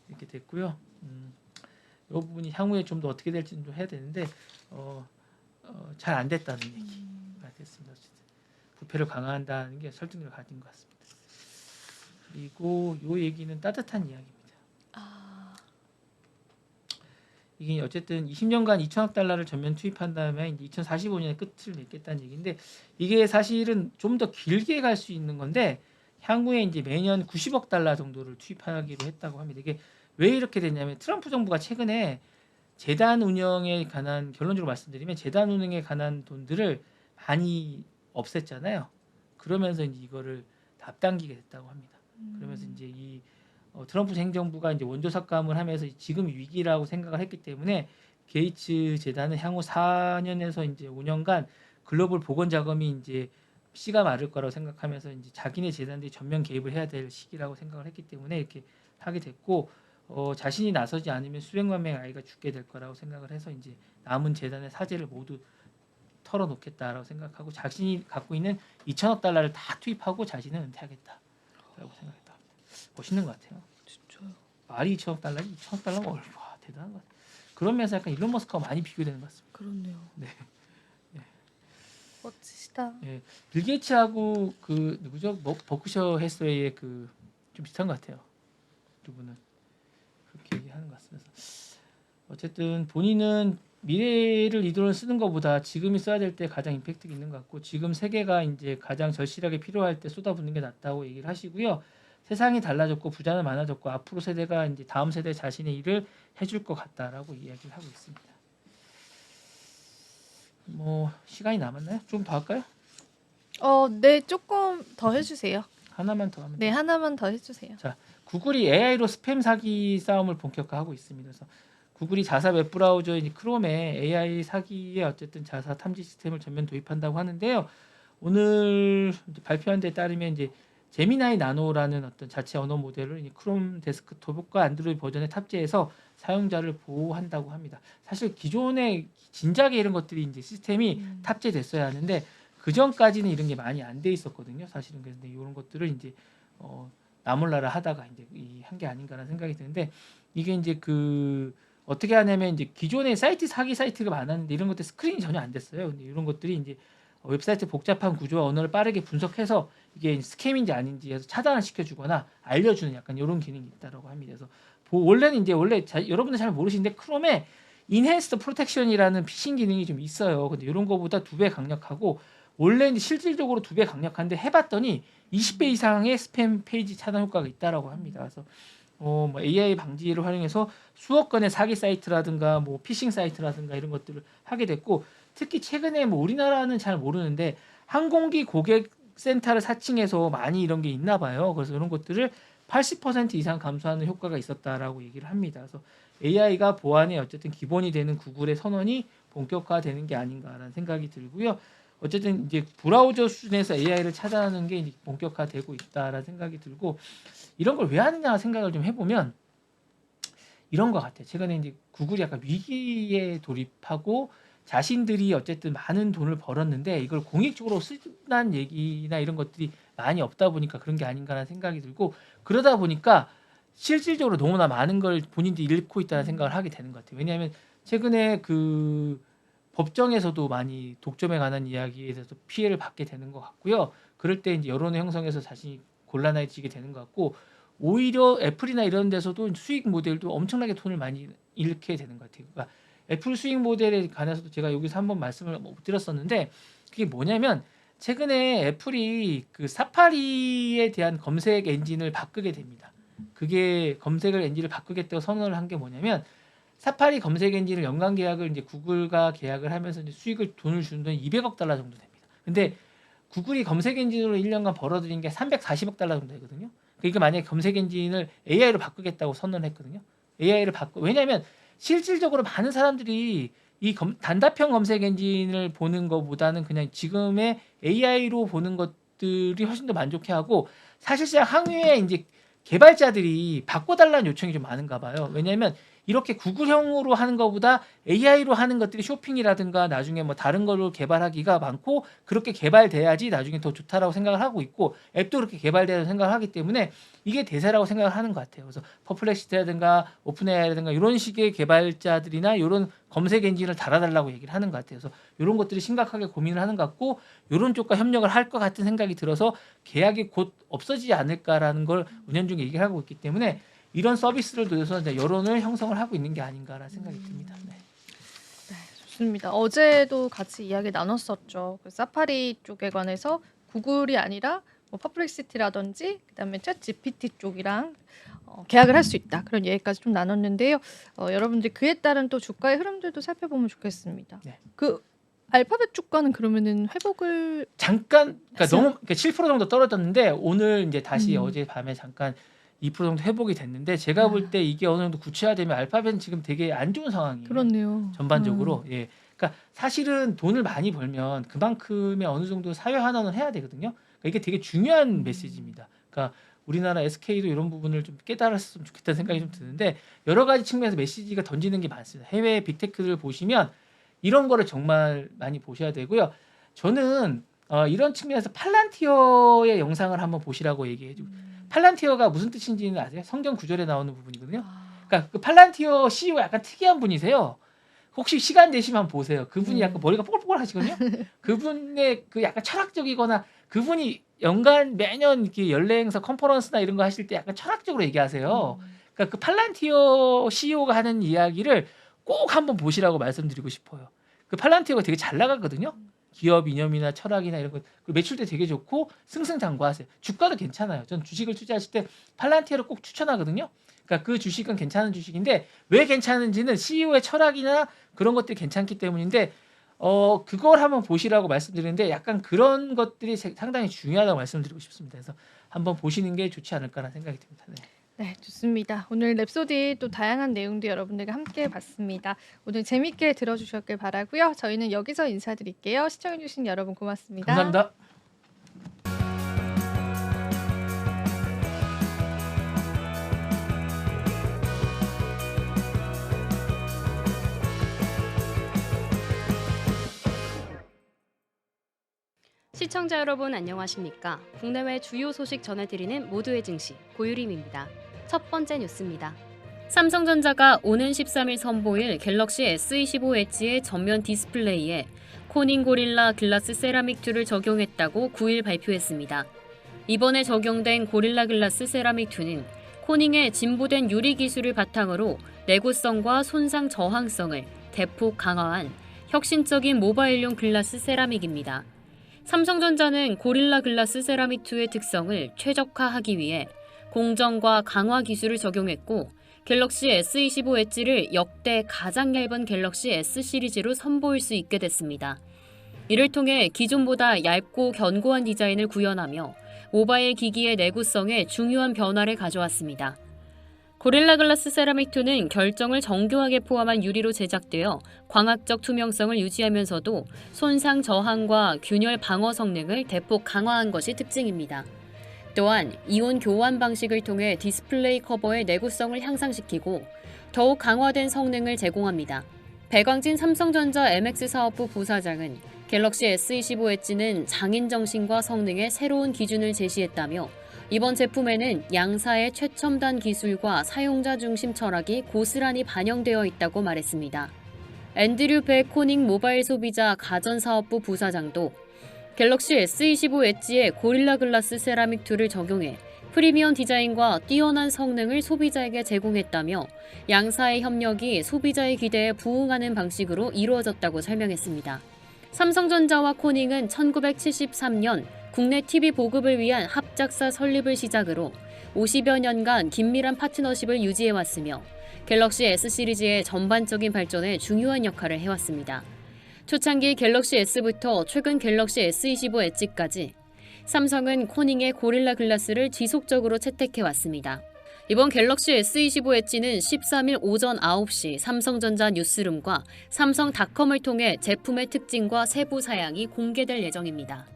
이렇게 됐고요. 이 부분이 향후에 좀 더 어떻게 될지 좀 해야 되는데 잘 안 됐다는 얘기가 됐습니다. 어쨌든 부패를 강화한다는 게 설득력을 가진 것 같습니다. 그리고 이 얘기는 따뜻한 이야기입니다. 이게 어쨌든 20년간 2천억 달러를 전면 투입한 다음에 이제 2045년에 끝을 맺겠다는 얘기인데 이게 사실은 좀 더 길게 갈 수 있는 건데 향후에 이제 매년 90억 달러 정도를 투입하기로 했다고 합니다. 이게 왜 이렇게 됐냐면 트럼프 정부가 최근에 재단 운영에 관한 결론적으로 말씀드리면 재단 운영에 관한 돈들을 많이 없앴잖아요. 그러면서 이제 이거를 앞당기게 됐다고 합니다. 그러면서 이제 이 트럼프 행정부가 이제 원조 삭감을 하면서 지금 위기라고 생각을 했기 때문에 게이츠 재단은 향후 4년에서 이제 5년간 글로벌 복원 자금이 이제 씨가 마를 거라고 생각하면서 이제 자기네 재단들이 전면 개입을 해야 될 시기라고 생각을 했기 때문에 이렇게 하게 됐고 자신이 나서지 않으면 수백만 명의 아이가 죽게 될 거라고 생각을 해서 이제 남은 재단의 사재를 모두 털어놓겠다라고 생각하고 자신이 갖고 있는 2천억 달러를 다 투입하고 자신은 은퇴하겠다라고 생각했다. 멋있는 것 같아요. 진짜요. 말이 2천억 달러지 2천억 달러면 와 대단한 것 같아요. 그런 면에서 약간 일론 머스크와 많이 비교되는 것 같습니다. 그렇네요. 네. 멋지시다. 예, 빌 게이츠하고 그 누구죠? 버크셔 해스웨이의 그 좀 비슷한 것 같아요. 두 분은 그렇게 얘기하는 것 같습니다. 어쨌든 본인은 미래를 이 돈을 쓰는 것보다 지금이 써야 될 때 가장 임팩트가 있는 것 같고 지금 세계가 이제 가장 절실하게 필요할 때 쏟아붓는 게 낫다고 얘기를 하시고요. 세상이 달라졌고 부자는 많아졌고 앞으로 세대가 이제 다음 세대 자신의 일을 해줄 것 같다라고 이야기를 하고 있습니다. 뭐 시간이 남았나요? 좀 더 할까요? 네, 조금 더 해주세요. 하나만 더 하면 네, 하나만 더 해주세요. 구글이 AI로 스팸 사기 싸움을 본격화하고 있습니다. 그래서 구글이 자사 웹브라우저인 크롬에 AI 사기의 어쨌든 자사 탐지 시스템을 전면 도입한다고 하는데요. 오늘 발표한 데 따르면 이제 제미나이 나노라는 어떤 자체 언어 모델을 이 크롬 데스크톱과 안드로이드 버전에 탑재해서 사용자를 보호한다고 합니다. 사실 기존의 진작에 이런 것들이 이제 시스템이 탑재됐어야 하는데 그 전까지는 이런 게 많이 안 돼 있었거든요. 사실은 그런데 이런 것들을 이제 나몰라라 하다가 이제 한 게 아닌가라는 생각이 드는데 이게 이제 그 어떻게 하냐면 이제 기존에 사이트 사기 사이트가 많았는데 이런 것들 스크린이 전혀 안 됐어요. 근데 이런 것들이 이제 웹사이트 복잡한 구조와 언어를 빠르게 분석해서 이게 스캠인지 아닌지 해서 차단을 시켜주거나 알려주는 약간 이런 기능이 있다고 합니다. 그래서 원래는 이제 여러분들 잘 모르시는데 크롬에 인핸스드 프로텍션이라는 피싱 기능이 좀 있어요. 근데 이런 거보다 2배 강력하고 원래 이제 실질적으로 2배 강력한데 해봤더니 20배 이상의 스팸 페이지 차단 효과가 있다라고 합니다. 그래서 뭐 AI 방지를 활용해서 수억 건의 사기 사이트라든가 뭐 피싱 사이트라든가 이런 것들을 하게 됐고 특히 최근에 뭐 우리나라는 잘 모르는데 항공기 고객 센터를 사칭해서 많이 이런 게 있나 봐요. 그래서 이런 것들을 80% 이상 감소하는 효과가 있었다라고 얘기를 합니다. 그래서 AI가 보안의 어쨌든 기본이 되는 구글의 선언이 본격화되는 게 아닌가라는 생각이 들고요. 어쨌든 이제 브라우저 수준에서 AI를 차단하는 게 본격화되고 있다라는 생각이 들고 이런 걸 왜 하느냐 생각을 좀 해보면 이런 것 같아요. 최근에 이제 구글이 약간 위기에 돌입하고 자신들이 어쨌든 많은 돈을 벌었는데 이걸 공익적으로 쓰는 얘기나 이런 것들이 많이 없다 보니까 그런 게 아닌가라는 생각이 들고 그러다 보니까 실질적으로 너무나 많은 걸 본인들이 잃고 있다는 생각을 하게 되는 것 같아요. 왜냐하면 최근에 그 법정에서도 많이 독점에 관한 이야기에 대해서 피해를 받게 되는 것 같고요. 그럴 때 이제 여론을 형성해서 자신이 곤란해지게 되는 것 같고 오히려 애플이나 이런 데서도 수익 모델도 엄청나게 돈을 많이 잃게 되는 것 같아요. 그러니까 애플 수익 모델에 관해서도 제가 여기서 한번 말씀을 드렸었는데 그게 뭐냐면 최근에 애플이 그 사파리에 대한 검색 엔진을 바꾸게 됩니다. 그게 검색을 엔진을 바꾸겠다고 선언을 한 게 뭐냐면 사파리 검색 엔진을 연간 계약을 이제 구글과 계약을 하면서 이제 돈을 주는 돈 $200억 정도 됩니다. 근데 구글이 검색 엔진으로 1년간 벌어들인 게 $340억 정도 되거든요. 그러니까 만약에 검색 엔진을 AI로 바꾸겠다고 선언을 했거든요. 왜냐하면 실질적으로 많은 사람들이 이 단답형 검색 엔진을 보는 것보다는 그냥 지금의 AI로 보는 것들이 훨씬 더 만족해하고 사실상 항위에 이제 개발자들이 바꿔달라는 요청이 좀 많은가 봐요. 왜냐하면 이렇게 구글형으로 하는 것보다 AI로 하는 것들이 쇼핑이라든가 나중에 뭐 다른 걸로 개발하기가 많고 그렇게 개발돼야지 나중에 더 좋다라고 생각을 하고 있고 앱도 그렇게 개발돼야 생각을 하기 때문에 이게 대세라고 생각을 하는 것 같아요. 그래서 퍼플렉시티라든가 오픈AI라든가 이런 식의 개발자들이나 이런 검색 엔진을 달아달라고 얘기를 하는 것 같아요. 그래서 이런 것들이 심각하게 고민을 하는 것 같고 이런 쪽과 협력을 할 것 같은 생각이 들어서 계약이 곧 없어지지 않을까라는 걸 은연중에 얘기를 하고 있기 때문에 이런 서비스를 통해서 여론을 형성을 하고 있는 게 아닌가라는 생각이 듭니다. 네. 네, 좋습니다. 어제도 같이 이야기 나눴었죠. 그 사파리 쪽에 관해서 구글이 아니라 뭐 퍼플렉시티라든지 그다음에 챗 GPT 쪽이랑 계약을 할 수 있다. 그런 얘기까지 좀 나눴는데요. 여러분들 그에 따른 또 주가의 흐름들도 살펴보면 좋겠습니다. 네. 그 알파벳 주가는 그러면은 회복을 잠깐 그러니까 너무 7% 정도 떨어졌는데 오늘 이제 다시 어제 밤에 잠깐 2% 정도 회복이 됐는데 제가 볼 때 이게 어느 정도 구체화되면 알파벳은 지금 되게 안 좋은 상황이에요. 그렇네요. 전반적으로. 예. 그러니까 사실은 돈을 많이 벌면 그만큼의 어느 정도 사회 환원을 해야 되거든요. 그러니까 이게 되게 중요한 메시지입니다. 그러니까 우리나라 SK도 이런 부분을 좀 깨달았으면 좋겠다는 생각이 좀 드는데 여러 가지 측면에서 메시지가 던지는 게 많습니다. 해외 빅테크를 보시면 이런 거를 정말 많이 보셔야 되고요. 저는 이런 측면에서 팔란티어의 영상을 한번 보시라고 얘기해주고 팔란티어가 무슨 뜻인지는 아세요? 성경 구절에 나오는 부분이거든요. 그러니까 그 팔란티어 CEO 약간 특이한 분이세요. 혹시 시간 되시면 한번 보세요. 그분이 약간 머리가 뽀글뽀글 하시거든요. 그분의 그 약간 철학적이거나 그분이 연간 매년 이렇게 연례 행사 컨퍼런스나 이런 거 하실 때 약간 철학적으로 얘기하세요. 그러니까 그 팔란티어 CEO가 하는 이야기를 꼭 한번 보시라고 말씀드리고 싶어요. 그 팔란티어가 되게 잘 나가거든요. 기업 이념이나 철학이나 이런 거 그리고 매출도 되게 좋고 승승장구하세요. 주가도 괜찮아요. 전 주식을 투자하실 때 팔란티어를 꼭 추천하거든요. 그러니까 그 주식은 괜찮은 주식인데 왜 괜찮은지는 CEO의 철학이나 그런 것들이 괜찮기 때문인데 그걸 한번 보시라고 말씀드리는데 약간 그런 것들이 상당히 중요하다고 말씀드리고 싶습니다. 그래서 한번 보시는 게 좋지 않을까라는 생각이 듭니다. 네. 네, 좋습니다. 오늘 랩소디 또 다양한 내용도 여러분들과 함께 봤습니다. 오늘 재밌게 들어주셨길 바라고요. 저희는 여기서 인사드릴게요. 시청해주신 여러분 고맙습니다. 감사합니다. 시청자 여러분 안녕하십니까? 국내외 주요 소식 전해드리는 모두의 증시 고유림입니다. 첫 번째 뉴스입니다. 삼성전자가 오는 13일 선보일 갤럭시 S25 엣지의 전면 디스플레이에 코닝 고릴라 글라스 세라믹2를 적용했다고 9일 발표했습니다. 이번에 적용된 고릴라 글라스 세라믹2는 코닝의 진보된 유리 기술을 바탕으로 내구성과 손상 저항성을 대폭 강화한 혁신적인 모바일용 글라스 세라믹입니다. 삼성전자는 고릴라 글라스 세라믹2의 특성을 최적화하기 위해 공정과 강화 기술을 적용했고 갤럭시 S25 엣지를 역대 가장 얇은 갤럭시 S 시리즈로 선보일 수 있게 됐습니다. 이를 통해 기존보다 얇고 견고한 디자인을 구현하며 모바일 기기의 내구성에 중요한 변화를 가져왔습니다. 고릴라 글라스 세라믹2는 결정을 정교하게 포함한 유리로 제작되어 광학적 투명성을 유지하면서도 손상 저항과 균열 방어 성능을 대폭 강화한 것이 특징입니다. 또한 이온 교환 방식을 통해 디스플레이 커버의 내구성을 향상시키고 더욱 강화된 성능을 제공합니다. 배광진 삼성전자 MX 사업부 부사장은 갤럭시 S25 엣지는 장인 정신과 성능의 새로운 기준을 제시했다며 이번 제품에는 양사의 최첨단 기술과 사용자 중심 철학이 고스란히 반영되어 있다고 말했습니다. 앤드류 배 코닝 모바일 소비자 가전사업부 부사장도 갤럭시 S25 엣지에 고릴라 글라스 세라믹2를 적용해 프리미엄 디자인과 뛰어난 성능을 소비자에게 제공했다며 양사의 협력이 소비자의 기대에 부응하는 방식으로 이루어졌다고 설명했습니다. 삼성전자와 코닝은 1973년 국내 TV 보급을 위한 합작사 설립을 시작으로 50여 년간 긴밀한 파트너십을 유지해왔으며 갤럭시 S 시리즈의 전반적인 발전에 중요한 역할을 해왔습니다. 초창기 갤럭시 S부터 최근 갤럭시 S25 엣지까지 삼성은 코닝의 고릴라 글라스를 지속적으로 채택해왔습니다. 이번 갤럭시 S25 엣지는 13일 오전 9시 삼성전자 뉴스룸과 삼성닷컴을 통해 제품의 특징과 세부 사양이 공개될 예정입니다.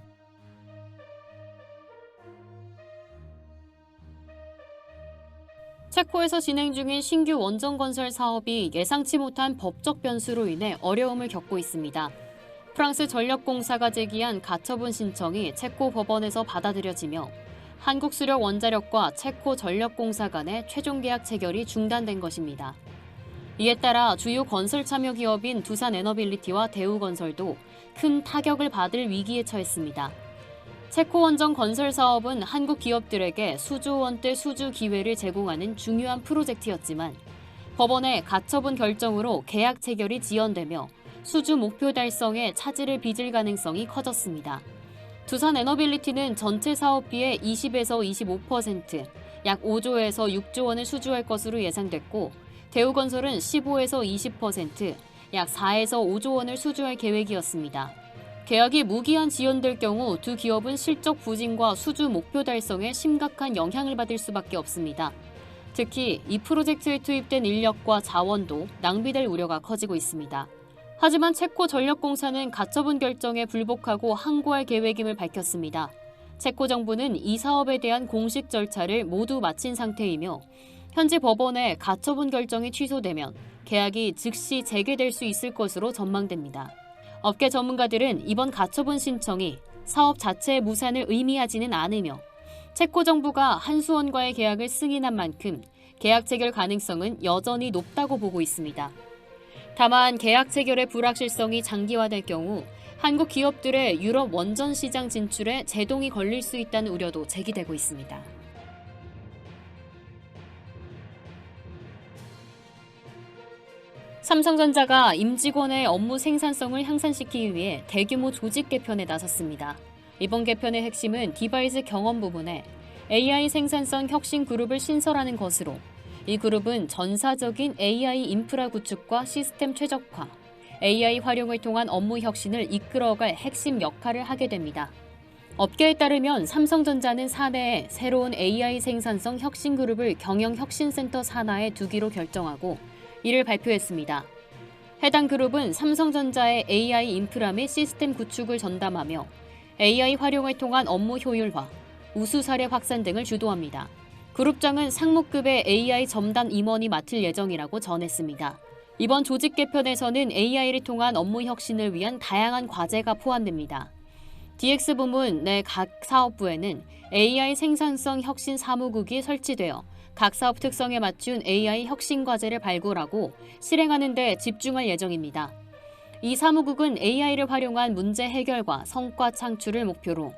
체코에서 진행 중인 신규 원전 건설 사업이 예상치 못한 법적 변수로 인해 어려움을 겪고 있습니다. 프랑스 전력공사가 제기한 가처분 신청이 체코 법원에서 받아들여지며 한국수력원자력과 체코 전력공사 간의 최종 계약 체결이 중단된 것입니다. 이에 따라 주요 건설 참여 기업인 두산에너빌리티와 대우건설도 큰 타격을 받을 위기에 처했습니다. 체코 원전 건설 사업은 한국 기업들에게 수조 원대 수주 기회를 제공하는 중요한 프로젝트였지만 법원의 가처분 결정으로 계약 체결이 지연되며 수주 목표 달성에 차질을 빚을 가능성이 커졌습니다. 두산에너빌리티는 전체 사업비의 20에서 25%, 약 5조에서 6조 원을 수주할 것으로 예상됐고 대우건설은 15에서 20%, 약 4에서 5조 원을 수주할 계획이었습니다. 계약이 무기한 지연될 경우 두 기업은 실적 부진과 수주 목표 달성에 심각한 영향을 받을 수밖에 없습니다. 특히 이 프로젝트에 투입된 인력과 자원도 낭비될 우려가 커지고 있습니다. 하지만 체코 전력공사는 가처분 결정에 불복하고 항고할 계획임을 밝혔습니다. 체코 정부는 이 사업에 대한 공식 절차를 모두 마친 상태이며 현재 법원의 가처분 결정이 취소되면 계약이 즉시 재개될 수 있을 것으로 전망됩니다. 업계 전문가들은 이번 가처분 신청이 사업 자체의 무산을 의미하지는 않으며 체코 정부가 한수원과의 계약을 승인한 만큼 계약 체결 가능성은 여전히 높다고 보고 있습니다. 다만 계약 체결의 불확실성이 장기화될 경우 한국 기업들의 유럽 원전 시장 진출에 제동이 걸릴 수 있다는 우려도 제기되고 있습니다. 삼성전자가 임직원의 업무 생산성을 향상시키기 위해 대규모 조직 개편에 나섰습니다. 이번 개편의 핵심은 디바이스 경험 부분에 AI 생산성 혁신 그룹을 신설하는 것으로 이 그룹은 전사적인 AI 인프라 구축과 시스템 최적화, AI 활용을 통한 업무 혁신을 이끌어갈 핵심 역할을 하게 됩니다. 업계에 따르면 삼성전자는 사내에 새로운 AI 생산성 혁신 그룹을 경영혁신센터 산하에 두기로 결정하고 이를 발표했습니다. 해당 그룹은 삼성전자의 AI 인프라 및 시스템 구축을 전담하며 AI 활용을 통한 업무 효율화, 우수 사례 확산 등을 주도합니다. 그룹장은 상무급의 AI 점단 임원이 맡을 예정이라고 전했습니다. 이번 조직 개편에서는 AI를 통한 업무 혁신을 위한 다양한 과제가 포함됩니다. DX 부문 내 각 사업부에는 AI 생산성 혁신 사무국이 설치되어 각 사업 특성에 맞춘 AI 혁신 과제를 발굴하고 실행하는 데 집중할 예정입니다. 이 사무국은 AI를 활용한 문제 해결과 성과 창출을 목표로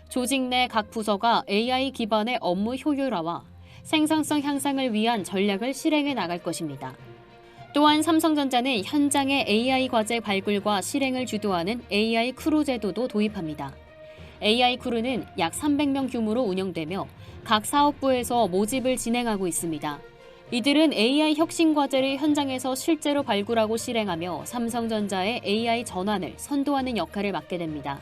조직 내 각 부서가 AI 기반의 업무 효율화와 생산성 향상을 위한 전략을 실행해 나갈 것입니다. 또한 삼성전자는 현장의 AI 과제 발굴과 실행을 주도하는 AI 크루 제도도 도입합니다. AI 크루는 약 300명 규모로 운영되며 각 사업부에서 모집을 진행하고 있습니다. 이들은 AI 혁신 과제를 현장에서 실제로 발굴하고 실행하며 삼성전자의 AI 전환을 선도하는 역할을 맡게 됩니다.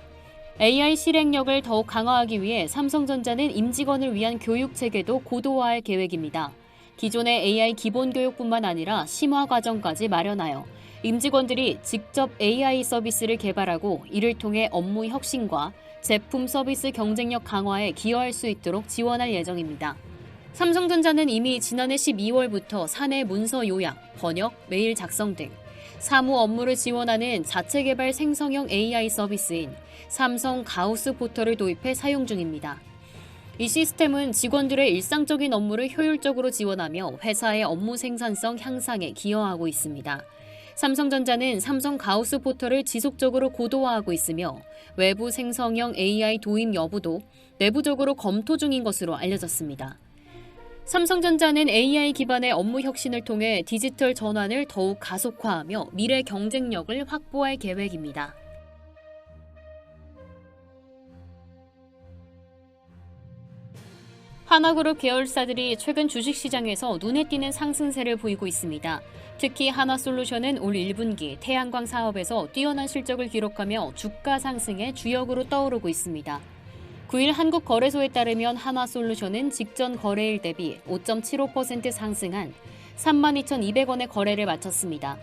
AI 실행력을 더욱 강화하기 위해 삼성전자는 임직원을 위한 교육 체계도 고도화할 계획입니다. 기존의 AI 기본 교육뿐만 아니라 심화 과정까지 마련하여 임직원들이 직접 AI 서비스를 개발하고 이를 통해 업무 혁신과 제품 서비스 경쟁력 강화에 기여할 수 있도록 지원할 예정입니다. 삼성전자는 이미 지난해 12월부터 사내 문서 요약, 번역, 메일 작성 등 사무 업무를 지원하는 자체 개발 생성형 AI 서비스인 삼성 가우스 포털을 도입해 사용 중입니다. 이 시스템은 직원들의 일상적인 업무를 효율적으로 지원하며 회사의 업무 생산성 향상에 기여하고 있습니다. 삼성전자는 삼성 가우스 포털을 지속적으로 고도화하고 있으며 외부 생성형 AI 도입 여부도 내부적으로 검토 중인 것으로 알려졌습니다. 삼성전자는 AI 기반의 업무 혁신을 통해 디지털 전환을 더욱 가속화하며 미래 경쟁력을 확보할 계획입니다. 하나그룹 계열사들이 최근 주식시장에서 눈에 띄는 상승세를 보이고 있습니다. 특히 하나솔루션은 올 1분기 태양광 사업에서 뛰어난 실적을 기록하며 주가 상승의 주역으로 떠오르고 있습니다. 9일 한국거래소에 따르면 하나솔루션은 직전 거래일 대비 5.75% 상승한 32,200원의 거래를 마쳤습니다.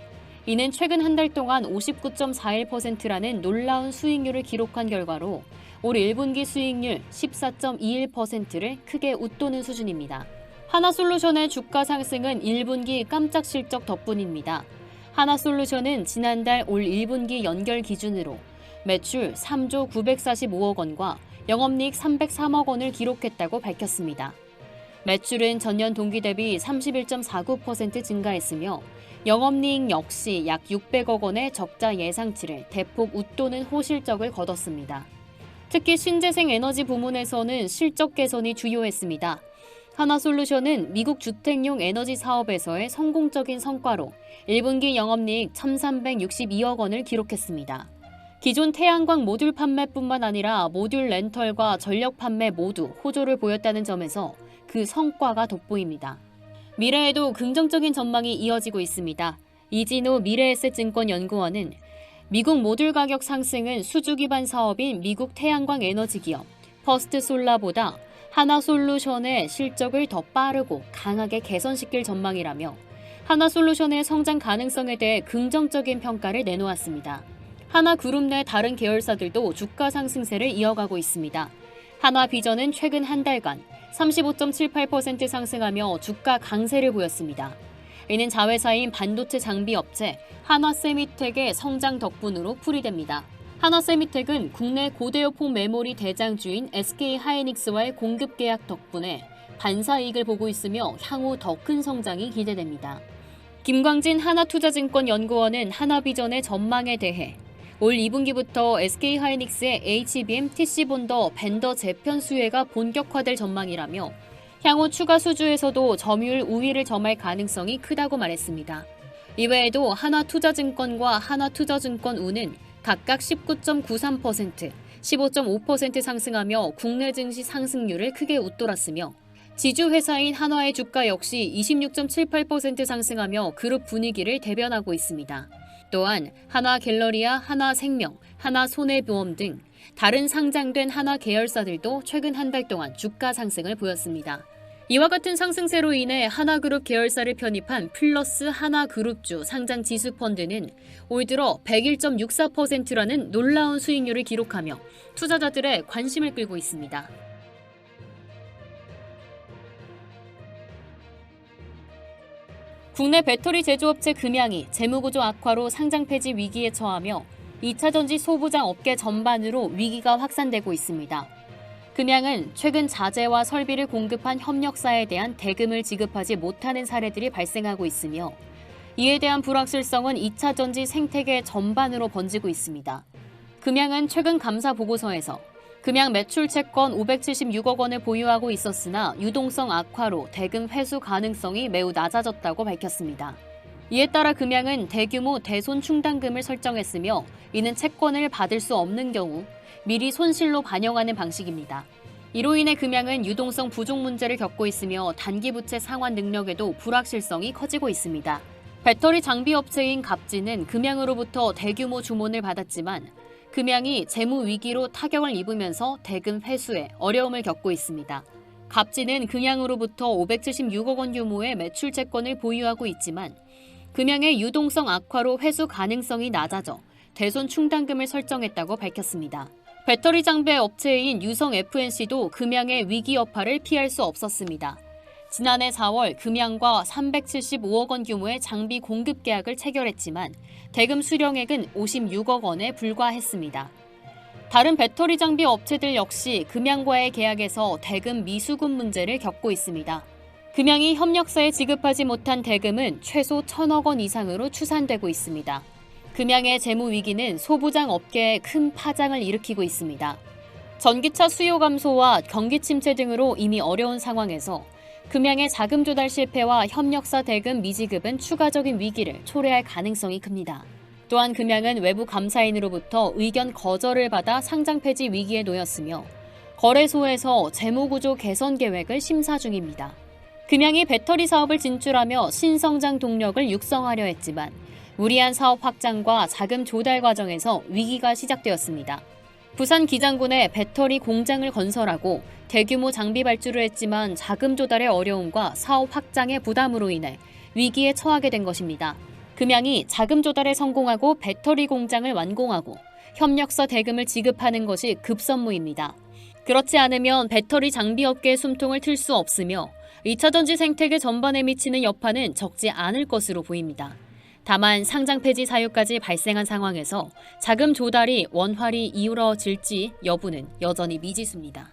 이는 최근 한 달 동안 59.41%라는 놀라운 수익률을 기록한 결과로 올 1분기 수익률 14.21%를 크게 웃도는 수준입니다. 하나솔루션의 주가 상승은 1분기 깜짝 실적 덕분입니다. 하나솔루션은 지난달 올 1분기 연결 기준으로 매출 3조 945억 원과 영업이익 303억 원을 기록했다고 밝혔습니다. 매출은 전년 동기 대비 31.49% 증가했으며 영업이익 역시 약 600억 원의 적자 예상치를 대폭 웃도는 호실적을 거뒀습니다. 특히 신재생 에너지 부문에서는 실적 개선이 주요했습니다. 하나솔루션은 미국 주택용 에너지 사업에서의 성공적인 성과로 1분기 영업이익 1,362억 원을 기록했습니다. 기존 태양광 모듈 판매뿐만 아니라 모듈 렌털과 전력 판매 모두 호조를 보였다는 점에서 그 성과가 돋보입니다. 미래에도 긍정적인 전망이 이어지고 있습니다. 이진우 미래에셋증권 연구원은 미국 모듈 가격 상승은 수주 기반 사업인 미국 태양광 에너지 기업 퍼스트솔라보다 하나솔루션의 실적을 더 빠르고 강하게 개선시킬 전망이라며 하나솔루션의 성장 가능성에 대해 긍정적인 평가를 내놓았습니다. 하나그룹 내 다른 계열사들도 주가 상승세를 이어가고 있습니다. 하나비전은 최근 한 달간 35.78% 상승하며 주가 강세를 보였습니다. 이는 자회사인 반도체 장비 업체 하나세미텍의 성장 덕분으로 풀이됩니다. 하나세미텍은 국내 고대역폭 메모리 대장주인 SK하이닉스와의 공급 계약 덕분에 반사이익을 보고 있으며 향후 더 큰 성장이 기대됩니다. 김광진 하나투자증권 연구원은 하나비전의 전망에 대해 올 2분기부터 SK하이닉스의 HBM TC본더 벤더 재편 수혜가 본격화될 전망이라며 향후 추가 수주에서도 점유율 우위를 점할 가능성이 크다고 말했습니다. 이외에도 하나투자증권과 하나투자증권우는 각각 19.93%, 15.5% 상승하며 국내 증시 상승률을 크게 웃돌았으며 지주회사인 한화의 주가 역시 26.78% 상승하며 그룹 분위기를 대변하고 있습니다. 또한 하나갤러리아, 하나생명, 하나손해보험 등 다른 상장된 하나 계열사들도 최근 한 달 동안 주가 상승을 보였습니다. 이와 같은 상승세로 인해 하나그룹 계열사를 편입한 플러스 하나그룹주 상장 지수펀드는 올 들어 101.64%라는 놀라운 수익률을 기록하며 투자자들의 관심을 끌고 있습니다. 국내 배터리 제조업체 금양이 재무구조 악화로 상장 폐지 위기에 처하며 2차 전지 소부장 업계 전반으로 위기가 확산되고 있습니다. 금양은 최근 자재와 설비를 공급한 협력사에 대한 대금을 지급하지 못하는 사례들이 발생하고 있으며 이에 대한 불확실성은 2차 전지 생태계 전반으로 번지고 있습니다. 금양은 최근 감사 보고서에서 금양 매출 채권 576억 원을 보유하고 있었으나 유동성 악화로 대금 회수 가능성이 매우 낮아졌다고 밝혔습니다. 이에 따라 금양은 대규모 대손 충당금을 설정했으며 이는 채권을 받을 수 없는 경우 미리 손실로 반영하는 방식입니다. 이로 인해 금양은 유동성 부족 문제를 겪고 있으며 단기 부채 상환 능력에도 불확실성이 커지고 있습니다. 배터리 장비 업체인 갑진은 금양으로부터 대규모 주문을 받았지만 금양이 재무 위기로 타격을 입으면서 대금 회수에 어려움을 겪고 있습니다. 갑진은 금양으로부터 576억 원 규모의 매출 채권을 보유하고 있지만 금양의 유동성 악화로 회수 가능성이 낮아져 대손 충당금을 설정했다고 밝혔습니다. 배터리 장비 업체인 유성 FNC도 금양의 위기 여파를 피할 수 없었습니다. 지난해 4월 금양과 375억 원 규모의 장비 공급 계약을 체결했지만 대금 수령액은 56억 원에 불과했습니다. 다른 배터리 장비 업체들 역시 금양과의 계약에서 대금 미수급 문제를 겪고 있습니다. 금양이 협력사에 지급하지 못한 대금은 최소 1,000억 원 이상으로 추산되고 있습니다. 금양의 재무 위기는 소부장 업계에 큰 파장을 일으키고 있습니다. 전기차 수요 감소와 경기 침체 등으로 이미 어려운 상황에서 금양의 자금 조달 실패와 협력사 대금 미지급은 추가적인 위기를 초래할 가능성이 큽니다. 또한 금양은 외부 감사인으로부터 의견 거절을 받아 상장 폐지 위기에 놓였으며 거래소에서 재무구조 개선 계획을 심사 중입니다. 금양이 배터리 사업을 진출하며 신성장 동력을 육성하려 했지만 무리한 사업 확장과 자금 조달 과정에서 위기가 시작되었습니다. 부산 기장군에 배터리 공장을 건설하고 대규모 장비 발주를 했지만 자금 조달의 어려움과 사업 확장의 부담으로 인해 위기에 처하게 된 것입니다. 금양이 자금 조달에 성공하고 배터리 공장을 완공하고 협력사 대금을 지급하는 것이 급선무입니다. 그렇지 않으면 배터리 장비 업계의 숨통을 틀 수 없으며 2차 전지 생태계 전반에 미치는 여파는 적지 않을 것으로 보입니다. 다만 상장 폐지 사유까지 발생한 상황에서 자금 조달이 원활히 이루어질지 여부는 여전히 미지수입니다.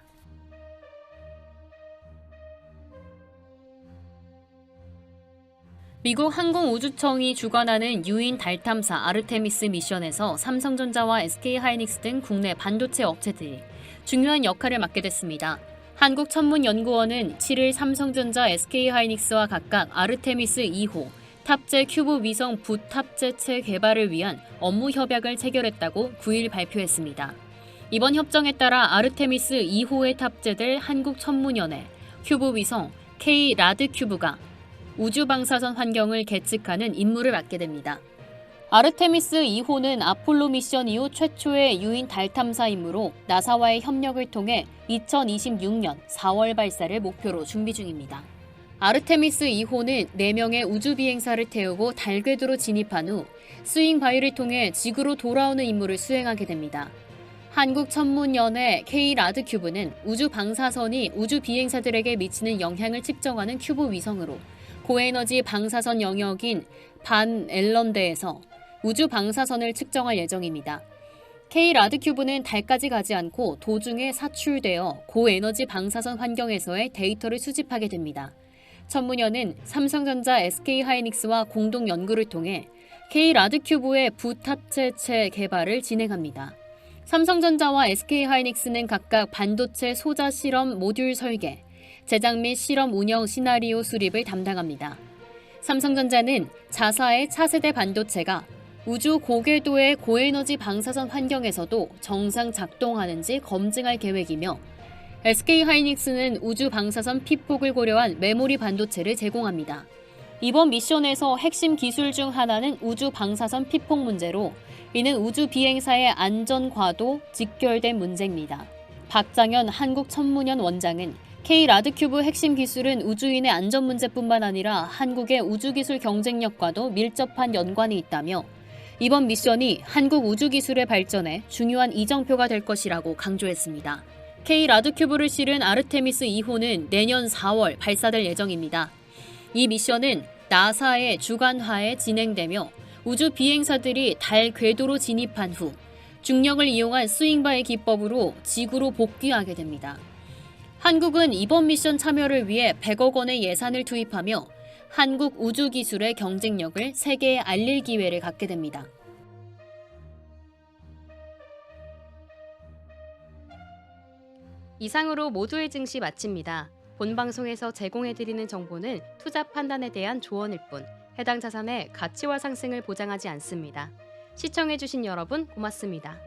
미국 항공우주청이 주관하는 유인 달 탐사 아르테미스 미션에서 삼성전자와 SK하이닉스 등 국내 반도체 업체들이 중요한 역할을 맡게 됐습니다. 한국천문연구원은 7일 삼성전자, SK하이닉스와 각각 아르테미스 2호 탑재 큐브 위성 부탑재체 개발을 위한 업무 협약을 체결했다고 9일 발표했습니다. 이번 협정에 따라 아르테미스 2호에 탑재될 한국천문연의 큐브 위성 K-라드큐브가 우주방사선 환경을 계측하는 임무를 맡게 됩니다. 아르테미스 2호는 아폴로 미션 이후 최초의 유인 달 탐사 임무로 나사와의 협력을 통해 2026년 4월 발사를 목표로 준비 중입니다. 아르테미스 2호는 4명의 우주 비행사를 태우고 달 궤도로 진입한 후 스윙 바위를 통해 지구로 돌아오는 임무를 수행하게 됩니다. 한국천문연의 K-라드큐브는 우주 방사선이 우주 비행사들에게 미치는 영향을 측정하는 큐브 위성으로 고에너지 방사선 영역인 반 앨런대에서 우주 방사선을 측정할 예정입니다. K-라드큐브는 달까지 가지 않고 도중에 사출되어 고에너지 방사선 환경에서의 데이터를 수집하게 됩니다. 천문연은 삼성전자, SK하이닉스와 공동 연구를 통해 K-라드큐브의 부탑재체 개발을 진행합니다. 삼성전자와 SK하이닉스는 각각 반도체 소자 실험 모듈 설계, 제작 및 실험 운영 시나리오 수립을 담당합니다. 삼성전자는 자사의 차세대 반도체가 우주 고궤도의 고에너지 방사선 환경에서도 정상 작동하는지 검증할 계획이며 SK하이닉스는 우주 방사선 피폭을 고려한 메모리 반도체를 제공합니다. 이번 미션에서 핵심 기술 중 하나는 우주 방사선 피폭 문제로 이는 우주 비행사의 안전 과도 직결된 문제입니다. 박장현 한국천문연 원장은 K-라드큐브 핵심 기술은 우주인의 안전 문제뿐만 아니라 한국의 우주기술 경쟁력과도 밀접한 연관이 있다며 이번 미션이 한국 우주기술의 발전에 중요한 이정표가 될 것이라고 강조했습니다. K-라드큐브를 실은 아르테미스 2호는 내년 4월 발사될 예정입니다. 이 미션은 나사의 주관하에 진행되며 우주 비행사들이 달 궤도로 진입한 후 중력을 이용한 스윙바의 기법으로 지구로 복귀하게 됩니다. 한국은 이번 미션 참여를 위해 100억 원의 예산을 투입하며 한국 우주 기술의 경쟁력을 세계에 알릴 기회를 갖게 됩니다. 이상으로 모두의 증시 마칩니다. 본 방송에서 제공해드리는 정보는 투자 판단에 대한 조언일 뿐 해당 자산의 가치와 상승을 보장하지 않습니다. 시청해주신 여러분 고맙습니다.